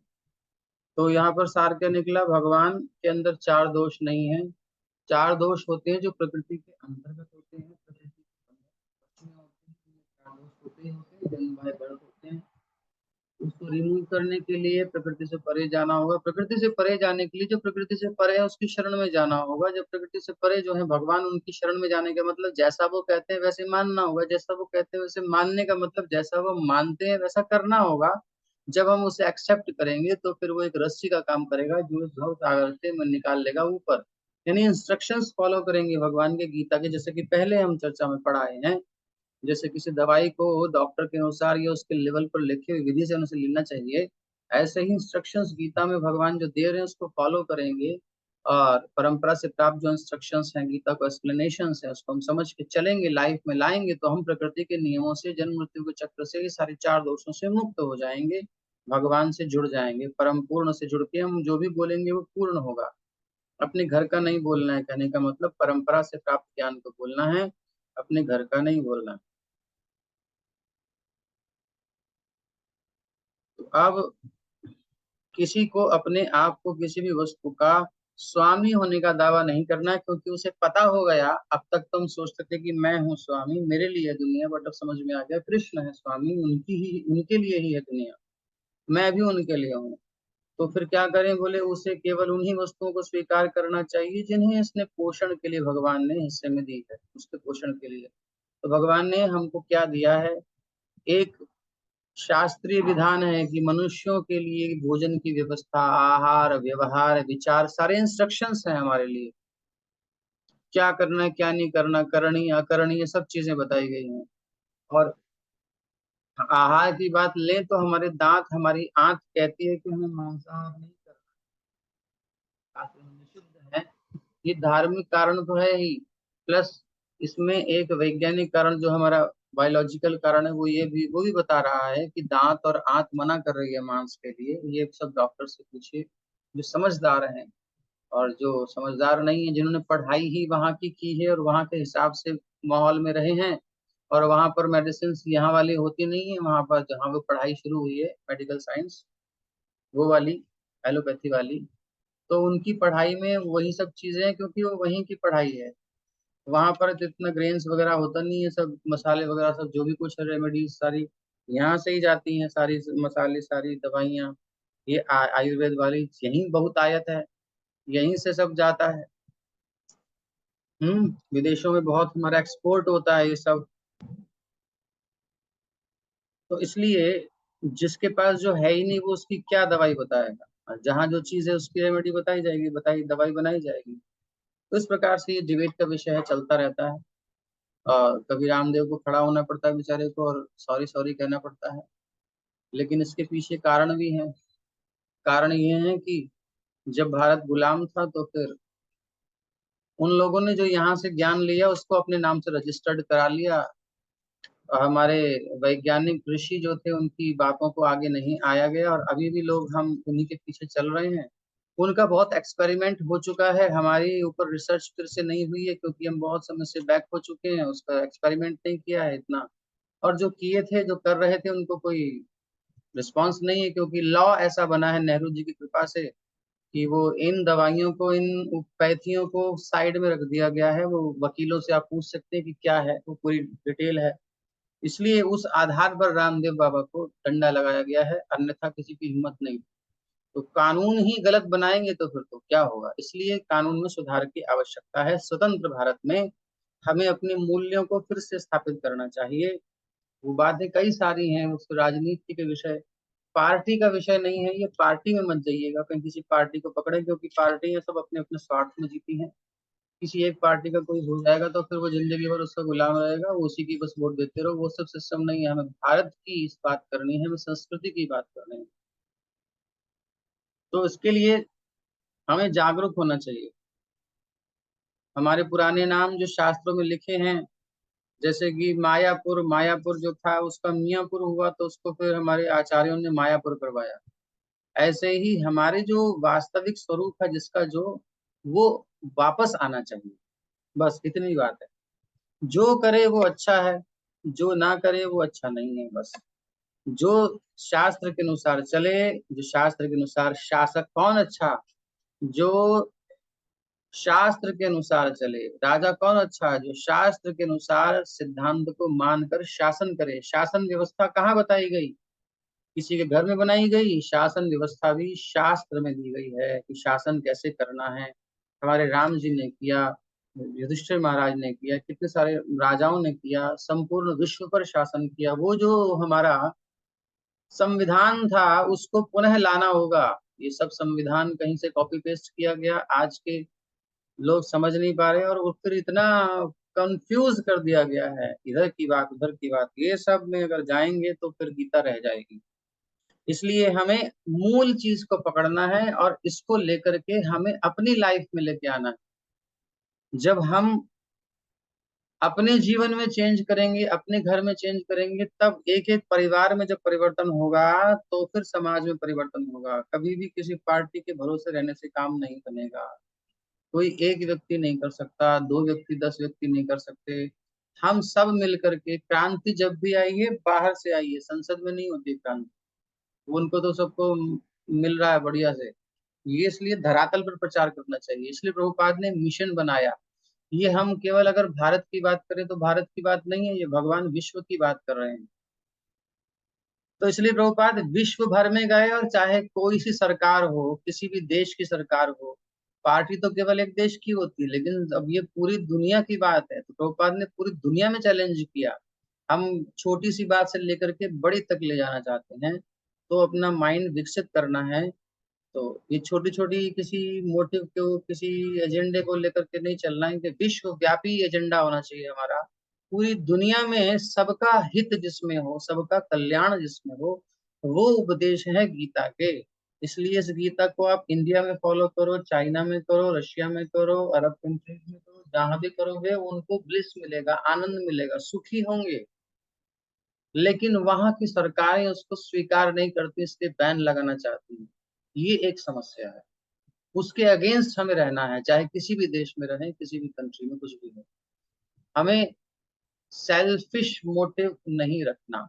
तो यहाँ पर सार क्या निकला, भगवान के अंदर 4 दोष नहीं है। 4 दोष होते हैं जो प्रकृति के अंतर्गत होते हैं, प्रकृति के अंदर होते हैं। 4 दोष होते हैं, जन्म बाय बर्थ होते हैं। उसको रिमूव करने के लिए प्रकृति से परे जाना होगा। प्रकृति से परे जाने के लिए जो प्रकृति से परे है उसकी शरण में जाना होगा। जब प्रकृति से परे जो है भगवान, उनकी शरण में जाने का मतलब जैसा वो कहते हैं वैसे मानना होगा। जैसा वो कहते हैं वैसे मानने का मतलब जैसा वो मानते हैं वैसा करना होगा। जब हम उसे एक्सेप्ट करेंगे तो फिर वो एक रस्सी का काम करेगा जो इस भव सागर से मन निकाल लेगा ऊपर। यानी इंस्ट्रक्शंस फॉलो करेंगे भगवान के गीता के, जैसे कि पहले हम चर्चा में पढ़ाए हैं। जैसे किसी दवाई को डॉक्टर के अनुसार या उसके लेवल पर लिखी हुई विधि से उसे लेना चाहिए, ऐसे ही इंस्ट्रक्शंस गीता में भगवान जो दे रहे हैं उसको फॉलो करेंगे। और परंपरा से प्राप्त जो इंस्ट्रक्शंस हैं, गीता को एक्सप्लेनेशंस है, उसको हम समझ के चलेंगे, लाइफ में लाएंगे, तो हम प्रकृति के नियमों से, जन्म मृत्यु के चक्र से, ये सारे 4 दोषों से मुक्त हो जाएंगे, भगवान से जुड़ जाएंगे। परम पूर्ण से जुड़ के हम जो भी बोलेंगे वो पूर्ण होगा। अपने घर का नहीं बोलना है, कहने का मतलब परंपरा से प्राप्त ज्ञान को बोलना है, अपने घर का नहीं बोलना है। तो अब किसी को अपने आप को किसी भी वस्तु का स्वामी होने का दावा नहीं करना है, क्योंकि उसे पता हो गया। अब तक तुम सोचते थे कि मैं हूँ स्वामी, मेरे लिए दुनिया, बट अब समझ में आ गया कृष्ण है स्वामी, उनके लिए ही है दुनिया, मैं भी उनके लिए हूँ। तो फिर क्या करें, बोले उसे केवल उन्हीं वस्तुओं को स्वीकार करना चाहिए जिन्हें इसने पोषण के लिए भगवान ने हिस्से में दी है, उसके पोषण के लिए। तो भगवान ने हमको क्या दिया है, एक शास्त्रीय विधान है कि मनुष्यों के लिए भोजन की व्यवस्था, आहार, व्यवहार, विचार, सारे इंस्ट्रक्शंस हैं हमारे लिए। क्या करना है, क्या नहीं करना, करणीय अकरणीय, सब चीजें बताई गई हैं। और आहार की बात लें तो हमारे दांत, हमारी आंख कहती है कि हमें मांसाहार नहीं करना, शास्त्र में निषिद्ध है। ये धार्मिक कारण तो है ही, प्लस इसमें एक वैज्ञानिक कारण जो हमारा बायोलॉजिकल कारण है, वो भी बता रहा है कि दांत और आंत मना कर रही है मांस के लिए। ये सब डॉक्टर से पूछिए जो समझदार हैं, और जो समझदार नहीं है, जिन्होंने पढ़ाई ही वहाँ की है और वहाँ के हिसाब से माहौल में रहे हैं, और वहाँ पर मेडिसिन यहाँ वाली होती नहीं है, वहाँ पर जहाँ वो पढ़ाई शुरू हुई है मेडिकल साइंस, वो वाली एलोपैथी वाली, तो उनकी पढ़ाई में वही सब चीजें हैं, क्योंकि वो वहीं की पढ़ाई है। वहां पर तो इतना ग्रेन्स वगैरह होता नहीं है, सब मसाले वगैरह सब जो भी कुछ है रेमेडीज सारी यहाँ से ही जाती हैं, सारी मसाले सारी दवाइयाँ, ये आयुर्वेद वाली यहीं बहुत आयत है, यहीं से सब जाता है। विदेशों में बहुत हमारा एक्सपोर्ट होता है ये सब। तो इसलिए जिसके पास जो है ही नहीं वो उसकी क्या दवाई बताएगा, और जहाँ जो चीज है उसकी रेमेडी बताई जाएगी, बताई दवाई बनाई जाएगी। तो इस प्रकार से ये डिबेट का विषय है, चलता रहता है। और कभी रामदेव को खड़ा होना पड़ता है बेचारे को और सॉरी सॉरी कहना पड़ता है, लेकिन इसके पीछे कारण भी है। कारण ये है कि जब भारत गुलाम था तो फिर उन लोगों ने जो यहाँ से ज्ञान लिया उसको अपने नाम से रजिस्टर्ड करा लिया, और हमारे वैज्ञानिक ऋषि जो थे उनकी बातों को आगे नहीं आया गया, और अभी भी लोग हम उन्हीं के पीछे चल रहे हैं। उनका बहुत एक्सपेरिमेंट हो चुका है, हमारी ऊपर रिसर्च फिर से नहीं हुई है क्योंकि हम बहुत समय से बैक हो चुके हैं, उसका एक्सपेरिमेंट नहीं किया है इतना। और जो किए थे जो कर रहे थे उनको कोई रिस्पांस नहीं है, क्योंकि लॉ ऐसा बना है नेहरू जी की कृपा से कि वो इन दवाइयों को, इन पैथियों को साइड में रख दिया गया है। वो वकीलों से आप पूछ सकते हैं कि क्या है, वो पूरी डिटेल है। इसलिए उस आधार पर रामदेव बाबा को डंडा लगाया गया है, अन्यथा किसी की हिम्मत नहीं। तो कानून ही गलत बनाएंगे तो फिर तो क्या होगा, इसलिए कानून में सुधार की आवश्यकता है। स्वतंत्र भारत में हमें अपने मूल्यों को फिर से स्थापित करना चाहिए। वो बातें कई सारी हैं, उस राजनीति के विषय, पार्टी का विषय नहीं है ये। पार्टी में मत जाइएगा कहीं किसी पार्टी को पकड़े, क्योंकि पार्टियां सब अपने अपने स्वार्थ में जीती हैं। किसी एक पार्टी का कोई हो जाएगा तो फिर वो जिंदगी भर उसका गुलाम रहेगा, वो उसी की बस वोट देते रहो। वो सब सिस्टम नहीं है, हमें भारत की इस बात करनी है, हमें संस्कृति की बात करनी है। तो इसके लिए हमें जागरूक होना चाहिए। हमारे पुराने नाम जो शास्त्रों में लिखे हैं, जैसे कि मायापुर, मायापुर जो था उसका मियापुर हुआ, तो उसको फिर हमारे आचार्यों ने मायापुर करवाया। ऐसे ही हमारे जो वास्तविक स्वरूप है जिसका जो, वो वापस आना चाहिए। बस इतनी बात है। जो करे वो अच्छा है, जो ना करे वो अच्छा नहीं है। बस जो शास्त्र के अनुसार चले, जो शास्त्र के अनुसार शासक कौन अच्छा, जो शास्त्र के अनुसार चले, राजा कौन अच्छा है, जो शास्त्र के अनुसार सिद्धांत को मानकर शासन करे। शासन व्यवस्था कहाँ बताई गई, किसी के घर में बनाई गई? शासन व्यवस्था भी शास्त्र में दी गई है कि शासन कैसे करना है। हमारे राम जी ने किया, युधिष्ठिर महाराज ने किया, कितने सारे राजाओं ने किया, संपूर्ण विश्व पर शासन किया। वो जो हमारा संविधान था उसको पुनः लाना होगा। ये सब संविधान कहीं से कॉपी पेस्ट किया गया, आज के लोग समझ नहीं पा रहे, और वो फिर इतना कंफ्यूज कर दिया गया है, इधर की बात उधर की बात। ये सब में अगर जाएंगे तो फिर गीता रह जाएगी। इसलिए हमें मूल चीज को पकड़ना है और इसको लेकर के हमें अपनी लाइफ में लेके आना है। जब हम अपने जीवन में चेंज करेंगे, अपने घर में चेंज करेंगे, तब एक एक परिवार में जब परिवर्तन होगा तो फिर समाज में परिवर्तन होगा। कभी भी किसी पार्टी के भरोसे रहने से काम नहीं बनेगा। कोई एक व्यक्ति नहीं कर सकता, दो व्यक्ति, 10 व्यक्ति नहीं कर सकते। हम सब मिल करके, क्रांति जब भी आई है बाहर से आई है, संसद में नहीं होती क्रांति। उनको तो सबको मिल रहा है बढ़िया से। ये इसलिए धरातल पर प्रचार करना चाहिए, इसलिए प्रभुपाद ने मिशन बनाया। ये हम केवल अगर भारत की बात करें तो भारत की बात नहीं है, ये भगवान विश्व की बात कर रहे हैं। तो इसलिए प्रभुपाद विश्व भर में गए, और चाहे कोई सी सरकार हो, किसी भी देश की सरकार हो, पार्टी तो केवल एक देश की होती है, लेकिन अब ये पूरी दुनिया की बात है, तो प्रभुपाद ने पूरी दुनिया में चैलेंज किया। हम छोटी सी बात से लेकर के बड़ी तक ले जाना चाहते हैं, तो अपना माइंड विकसित करना है। तो ये छोटी छोटी किसी मोटिव को, किसी एजेंडे को लेकर के नहीं चलना है, कि विश्व व्यापी एजेंडा होना चाहिए हमारा। पूरी दुनिया में सबका हित जिसमें हो, सबका कल्याण जिसमें हो, वो उपदेश है गीता के। इसलिए इस गीता को आप इंडिया में फॉलो करो, चाइना में करो, रशिया में करो, अरब कंट्रीज में करो, जहां भी करोगे उनको ब्लिस मिलेगा, आनंद मिलेगा, सुखी होंगे। लेकिन वहां की सरकारें उसको स्वीकार नहीं करती, इसलिए बैन लगाना चाहती है। ये एक समस्या है, उसके अगेंस्ट हमें रहना है, चाहे किसी भी देश में रहें, किसी भी कंट्री में कुछ भी हो। हमें सेल्फिश मोटिव नहीं रखना,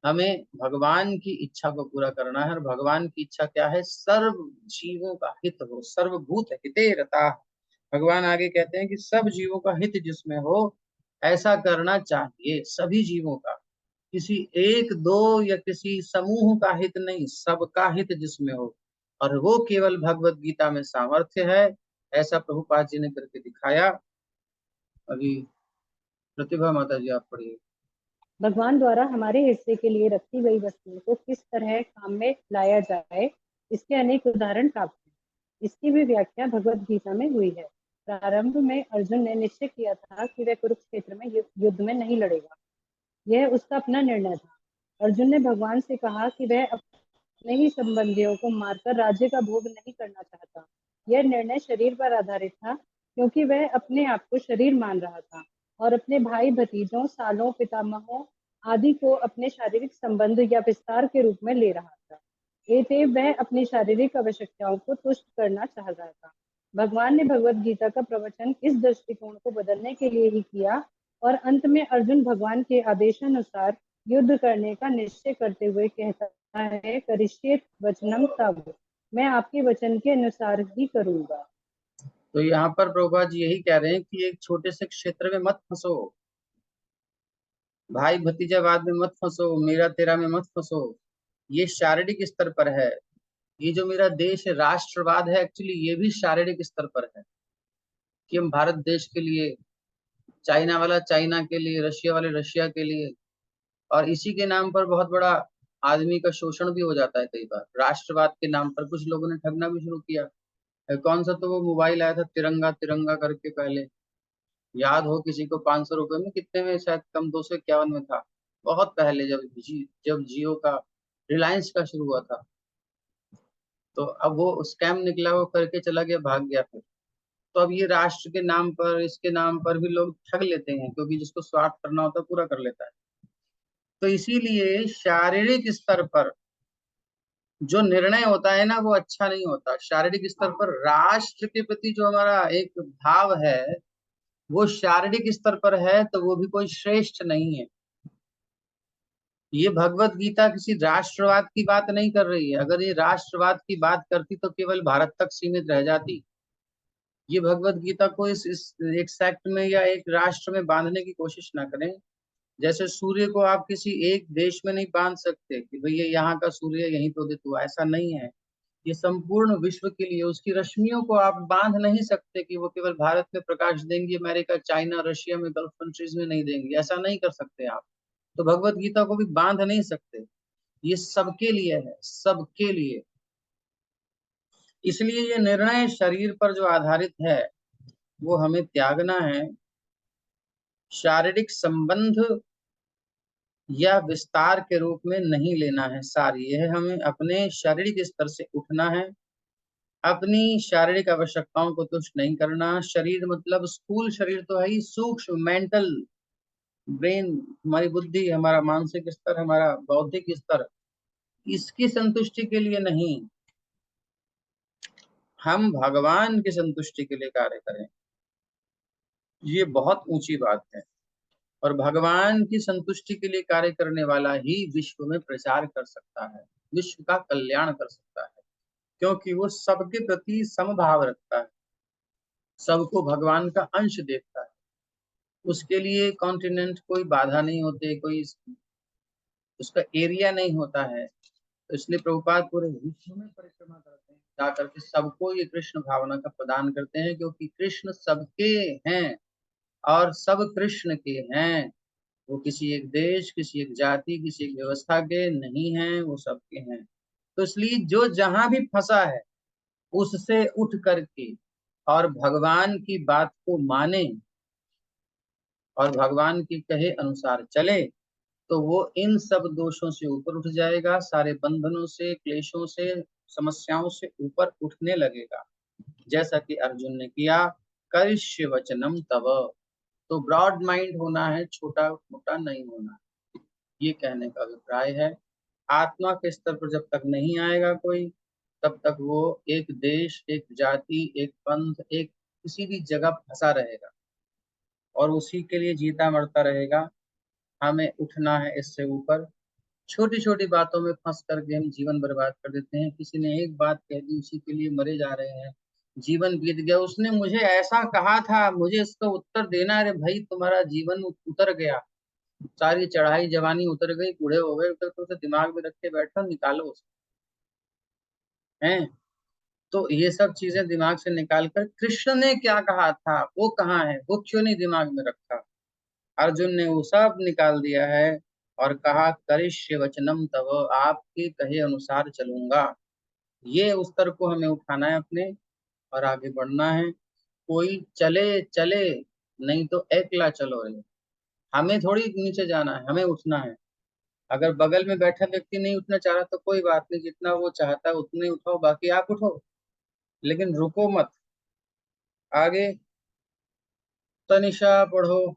हमें भगवान की इच्छा को पूरा करना है। और भगवान की इच्छा क्या है? सर्व जीवों का हित हो, सर्वभूत हिते रता। भगवान आगे कहते हैं कि सब जीवों का हित जिसमें हो ऐसा करना चाहिए, सभी जीवों का, किसी एक दो या किसी समूह का हित नहीं, सबका हित जिसमें हो, और वो केवल भगवत गीता में सामर्थ्य है। ऐसा प्रभुपाद जी ने करके दिखाया। अभी प्रतिभा माता जी आप पढ़िए। भगवान द्वारा हमारे हिस्से के लिए रखी गई वस्तुओं को किस तरह काम में लाया जाए, इसके अनेक उदाहरण प्राप्त हैं। इसकी भी व्याख्या भगवत गीता में हुई है। प्रारंभ में अर्जुन ने निश्चय किया था कि वह कुरुक्षेत्र में युद्ध में नहीं लड़ेगा। यह उसका अपना निर्णय था। अर्जुन ने भगवान से कहा कि वह अपने ही संबंधियों को मारकर राज्य का भोग नहीं करना चाहता। यह निर्णय शरीर पर आधारित था, क्योंकि वह अपने आप को शरीर मान रहा था और अपने भाई भतीजों, सालों, पितामहों आदि को अपने शारीरिक संबंध या विस्तार के रूप में ले रहा था। अतएव वह अपनी शारीरिक आवश्यकताओं को तुष्ट करना चाह रहा था। भगवान ने भगवत गीता का प्रवचन इस दृष्टिकोण को बदलने के लिए ही किया, और अंत में अर्जुन भगवान के आदेशानुसार युद्ध करने का निश्चय करते हुए कहता है, करिष्ये वचनम तव, मैं आपके वचन के अनुसार ही करूंगा। तो यहाँ पर प्रभुपाद जी यही कह रहे हैं कि एक छोटे से क्षेत्र में मत फंसो, भाई भतीजावाद में मत फंसो, मेरा तेरा में मत फंसो। ये शारीरिक स्तर पर है। ये जो मेरा देश है राष्ट्रवाद है, एक्चुअली ये भी शारीरिक स्तर पर है कि हम भारत देश के लिए, चाइना वाला चाइना के लिए, रशिया वाले रशिया के लिए, और इसी के नाम पर बहुत बड़ा आदमी का शोषण भी हो जाता है कई बार। राष्ट्रवाद के नाम पर कुछ लोगों ने ठगना भी शुरू किया। कौन सा तो वो मोबाइल आया था तिरंगा तिरंगा करके, पहले याद हो किसी को, 500 रुपए में, कितने में, शायद कम 251 में था, बहुत पहले, जब जियो का, रिलायंस का शुरू हुआ था। तो अब वो स्कैम निकला, वो करके चला गया, भाग गया फिर। तो अब ये राष्ट्र के नाम पर, इसके नाम पर भी लोग ठग लेते हैं, क्योंकि जिसको स्वार्थ करना होता है पूरा कर लेता है। तो इसीलिए शारीरिक स्तर पर जो निर्णय होता है ना, वो अच्छा नहीं होता। शारीरिक स्तर पर राष्ट्र के प्रति जो हमारा एक भाव है, वो शारीरिक स्तर पर है, तो वो भी कोई श्रेष्ठ नहीं है। ये भगवत गीता किसी राष्ट्रवाद की बात नहीं कर रही है। अगर ये राष्ट्रवाद की बात करती तो केवल भारत तक सीमित रह जाती। ये भगवत गीता को इस एक सेक्ट में या एक राष्ट्र में बांधने की कोशिश ना करें। जैसे सूर्य को आप किसी एक देश में नहीं बांध सकते कि भैया यहाँ का सूर्य यहीं पे उदित हुआ, ऐसा नहीं है। ये संपूर्ण विश्व के लिए, उसकी रश्मियों को आप बांध नहीं सकते कि वो केवल भारत में प्रकाश देंगी, अमेरिका, चाइना, रशिया में, गल्फ कंट्रीज में नहीं देंगी, ऐसा नहीं कर सकते आप। तो भगवत गीता को भी बांध नहीं सकते। ये सबके लिए है, सबके लिए। इसलिए ये निर्णय शरीर पर जो आधारित है वो हमें त्यागना है। शारीरिक संबंध या विस्तार के रूप में नहीं लेना है सार ये है, हमें अपने शारीरिक स्तर से उठना है, अपनी शारीरिक आवश्यकताओं को तुष्ट नहीं करना। शरीर मतलब स्थूल शरीर तो है ही, सूक्ष्म मेंटल ब्रेन, हमारी बुद्धि, हमारा मानसिक स्तर, हमारा बौद्धिक स्तर, इसकी संतुष्टि के लिए नहीं, हम भगवान की संतुष्टि के लिए कार्य करें। ये बहुत ऊंची बात है। और भगवान की संतुष्टि के लिए कार्य करने वाला ही विश्व में प्रचार कर सकता है, विश्व का कल्याण कर सकता है, क्योंकि वो सबके प्रति समभाव रखता है, सबको भगवान का अंश देखता है। उसके लिए कॉन्टिनेंट कोई बाधा नहीं होते, कोई उसका एरिया नहीं होता है। तो इसलिए प्रभुपाद पूरे विश्व में परिक्रमा करते हैं, जा करके सबको ये कृष्ण भावना का प्रदान करते हैं, क्योंकि कृष्ण सबके हैं और सब कृष्ण के हैं। वो किसी एक देश, किसी एक जाति, किसी एक व्यवस्था के नहीं हैं, वो सबके हैं। तो इसलिए जो जहां भी फंसा है उससे उठ करके और भगवान की बात को माने और भगवान की कहे अनुसार चले, तो वो इन सब दोषों से ऊपर उठ जाएगा, सारे बंधनों से, क्लेशों से, समस्याओं से ऊपर उठने लगेगा, जैसा कि अर्जुन ने किया। करिष्य वचनम तव। तो ब्रॉड माइंड होना है, छोटा मोटा नहीं होना, ये कहने का अभिप्राय है। आत्मा के स्तर पर जब तक नहीं आएगा कोई, तब तक वो एक देश, एक जाति, एक पंथ, एक किसी भी जगह फंसा रहेगा और उसी के लिए जीता मरता रहेगा। हमें उठना है इससे ऊपर। छोटी छोटी बातों में फंस करके हम जीवन बर्बाद कर देते हैं। किसी ने एक बात कह दी, उसी के लिए मरे जा रहे हैं। जीवन बीत गया, उसने मुझे ऐसा कहा था, मुझे इसका उत्तर देना है। अरे भाई, तुम्हारा जीवन उतर गया, सारी चढ़ाई जवानी उतर गई, बूढ़े हो गए, तो उसे दिमाग में रख के बैठो, निकालो उसे। हैं? तो ये सब चीजें दिमाग से निकाल कर कृष्ण ने क्या कहा था वो कहाँ है, वो क्यों नहीं दिमाग में रखा। अर्जुन ने वो सब निकाल दिया है और कहा करिष्य वचनम तव, आपके कहे अनुसार चलूंगा। ये उत्तर को हमें उठाना है अपने और आगे बढ़ना है। कोई चले चले, नहीं तो एकला चलो रे। हमें थोड़ी नीचे जाना है, हमें उठना है। अगर बगल में बैठा व्यक्ति नहीं उठना चाह रहा तो कोई बात नहीं, जितना वो चाहता है उतने उठाओ, बाकी आप उठो, लेकिन रुको मत। आगे तनिषा पढ़ो।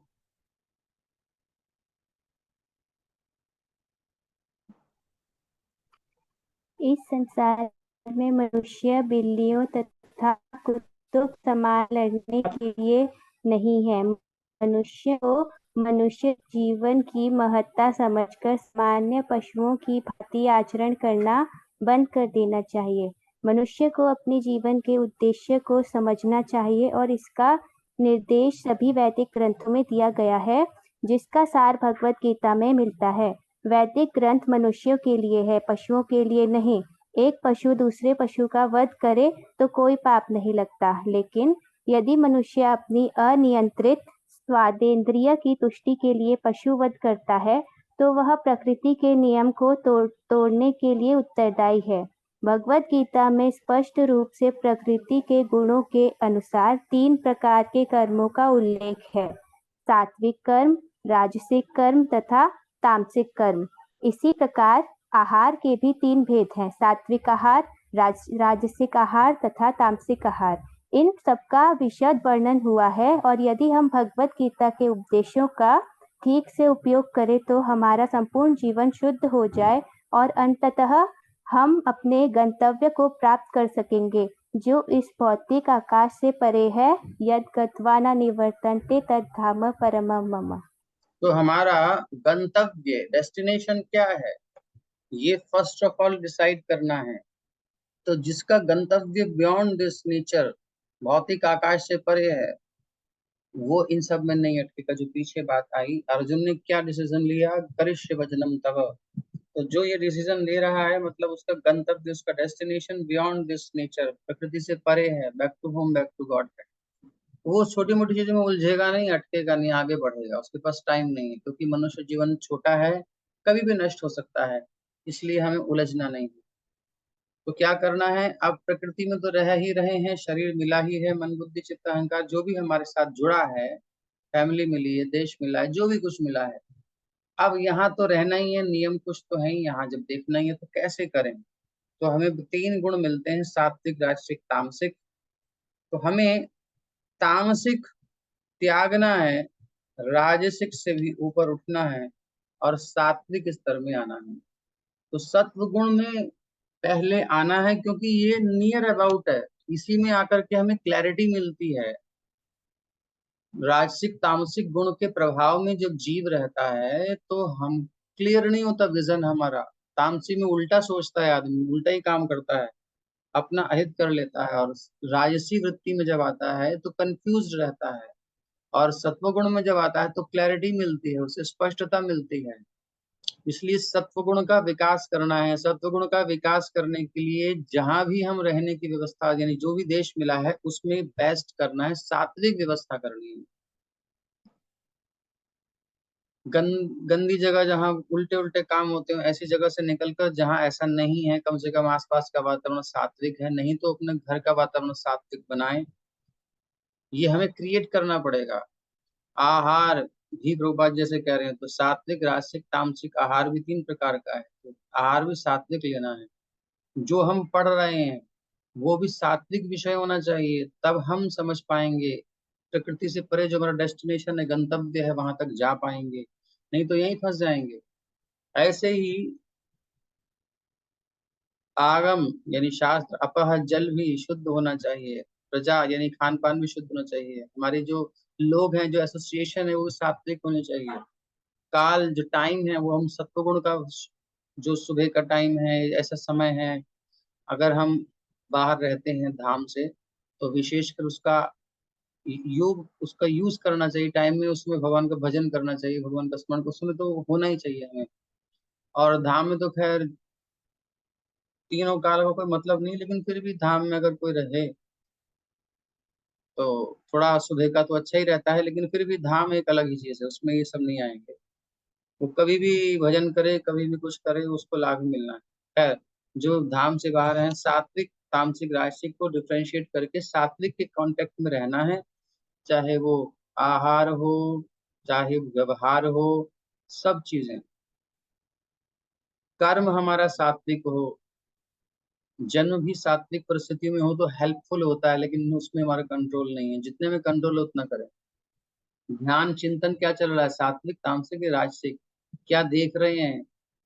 इस संसार में मनुष्य बिल्लियों तथा कुत्तों के समान लड़ने के लिए नहीं है। मनुष्य को मनुष्य जीवन की महत्ता समझकर सामान्य पशुओं की भांति आचरण करना बंद कर देना चाहिए। मनुष्य को अपने जीवन के उद्देश्य को समझना चाहिए और इसका निर्देश सभी वैदिक ग्रंथों में दिया गया है, जिसका सार भगवत गीता में मिलता है। वैदिक ग्रंथ मनुष्यों के लिए है, पशुओं के लिए नहीं। एक पशु दूसरे पशु का वध करे तो कोई पाप नहीं लगता, लेकिन यदि मनुष्य अपनी अनियंत्रित स्वादेंद्रिय की तुष्टि के लिए पशु वध करता है तो वह प्रकृति के नियम को तोड़ने के लिए उत्तरदायी है। भगवत गीता में स्पष्ट रूप से प्रकृति के गुणों के अनुसार 3 प्रकार के कर्मों का उल्लेख है: सात्विक कर्म, राजसिक कर्म तथा तामसिक कर्म। इसी प्रकार आहार के भी 3 भेद हैं: सात्विक आहार, राजसिक आहार तथा तामसिक आहार। इन सबका विशद वर्णन हुआ है और यदि हम भगवत गीता के उपदेशों का ठीक से उपयोग करें तो हमारा संपूर्ण जीवन शुद्ध हो जाए और अंततः हम अपने गंतव्य को प्राप्त कर सकेंगे, जो इस भौतिक आकाश से परे है। यद गत्वा न निवर्तन्ते तद धाम परमं मम। तो हमारा गंतव्य, डेस्टिनेशन क्या है, ये फर्स्ट ऑफ ऑल डिसाइड करना है। तो जिसका गंतव्य बियॉन्ड दिस नेचर, भौतिक आकाश से परे है, वो इन सब में नहीं अटकेगा। जो पीछे बात आई, अर्जुन ने क्या डिसीजन लिया, करिष्य वचनम तव। तो जो ये डिसीजन ले रहा है, मतलब उसका गंतव्य, उसका डेस्टिनेशन बियॉन्ड दिस नेचर, प्रकृति से परे है, back to home, back to God है। वो छोटी मोटी चीजों में उलझेगा नहीं, अटकेगा नहीं, आगे बढ़ेगा। उसके पास टाइम नहीं है, क्योंकि मनुष्य जीवन छोटा है, कभी भी नष्ट हो सकता है, इसलिए हमें उलझना नहीं है। तो क्या करना है, अब प्रकृति में तो रह ही रहे हैं, शरीर मिला ही है, मन बुद्धि चित्त अहंकार जो भी हमारे साथ जुड़ा है, फैमिली मिली है, देश मिला है, जो भी कुछ मिला है, अब यहाँ तो रहना ही है, नियम कुछ तो है ही यहाँ। जब देखना ही है तो कैसे करें। तो हमें 3 गुण मिलते हैं, सात्विक राजसिक तामसिक। तो हमें तामसिक त्यागना है, राजसिक से भी ऊपर उठना है और सात्विक स्तर में आना है। तो सत्व गुण में पहले आना है, क्योंकि ये नियर अबाउट है, इसी में आकर के हमें क्लैरिटी मिलती है। राजसिक तामसिक गुण के प्रभाव में जब जीव रहता है तो हम क्लियर नहीं होता विजन हमारा। तामसी में उल्टा सोचता है आदमी, उल्टा ही काम करता है, अपना अहित कर लेता है। और राजसी वृत्ति में जब आता है तो कंफ्यूज रहता है, और सत्वगुण में जब आता है तो क्लैरिटी मिलती है, उसे स्पष्टता मिलती है। इसलिए सत्वगुण का विकास करना है। सत्वगुण का विकास करने के लिए जहां भी हम रहने की व्यवस्था, यानी जो भी देश मिला है उसमें बेस्ट करना है, सात्विक व्यवस्था करनी है। गंदी जगह जहाँ उल्टे उल्टे काम होते हैं, ऐसी जगह से निकलकर जहाँ ऐसा नहीं है, कम से कम आसपास का वातावरण सात्विक है, नहीं तो अपने घर का वातावरण सात्विक बनाएं। ये हमें क्रिएट करना पड़ेगा। आहार भी प्रभुपाद जैसे कह रहे हैं, तो सात्विक राजसिक तामसिक आहार भी 3 प्रकार का है, तो आहार भी सात्विक लेना है। जो हम पढ़ रहे हैं वो भी सात्विक विषय होना चाहिए, तब हम समझ पाएंगे। प्रकृति से परे जो हमारा डेस्टिनेशन है, गंतव्य है, वहां तक जा पाएंगे, नहीं तो यहीं फंस जाएंगे। ऐसे ही आगम यानी शास्त्र, अपह जल भी शुद्ध होना चाहिए, प्रजा यानी खान पान भी शुद्ध होना चाहिए, हमारे जो लोग हैं, जो एसोसिएशन है, वो सात्विक होने चाहिए। काल जो टाइम है वो हम सत्वगुण का, जो सुबह का टाइम है, ऐसा समय है, अगर हम बाहर रहते हैं धाम से तो विशेषकर उसका यूज करना चाहिए टाइम में, उसमें भगवान का भजन करना चाहिए, भगवान का स्मरण उसमें तो होना ही चाहिए हमें। और धाम में तो खैर तीनों काल का कोई मतलब नहीं, लेकिन फिर भी धाम में अगर कोई रहे तो थोड़ा सुबह का तो अच्छा ही रहता है, लेकिन फिर भी धाम एक अलग ही चीज है, उसमें ये सब नहीं आएंगे। वो कभी भी भजन करे, कभी भी कुछ करे, उसको लाभ मिलना है। खैर, जो धाम से बाहर हैं, सात्विक तामसिक राजसिक को डिफ्रेंशिएट करके सात्विक के कांटेक्ट में रहना है, चाहे वो आहार हो, चाहे व्यवहार हो, सब चीजें। कर्म हमारा सात्विक हो, जन्म भी सात्विक परिस्थितियों में हो तो हेल्पफुल होता है, लेकिन उसमें हमारा कंट्रोल नहीं है, जितने में कंट्रोल है उतना करें। ध्यान चिंतन क्या चल रहा है, सात्विक तामसिक राजसिक, क्या देख रहे हैं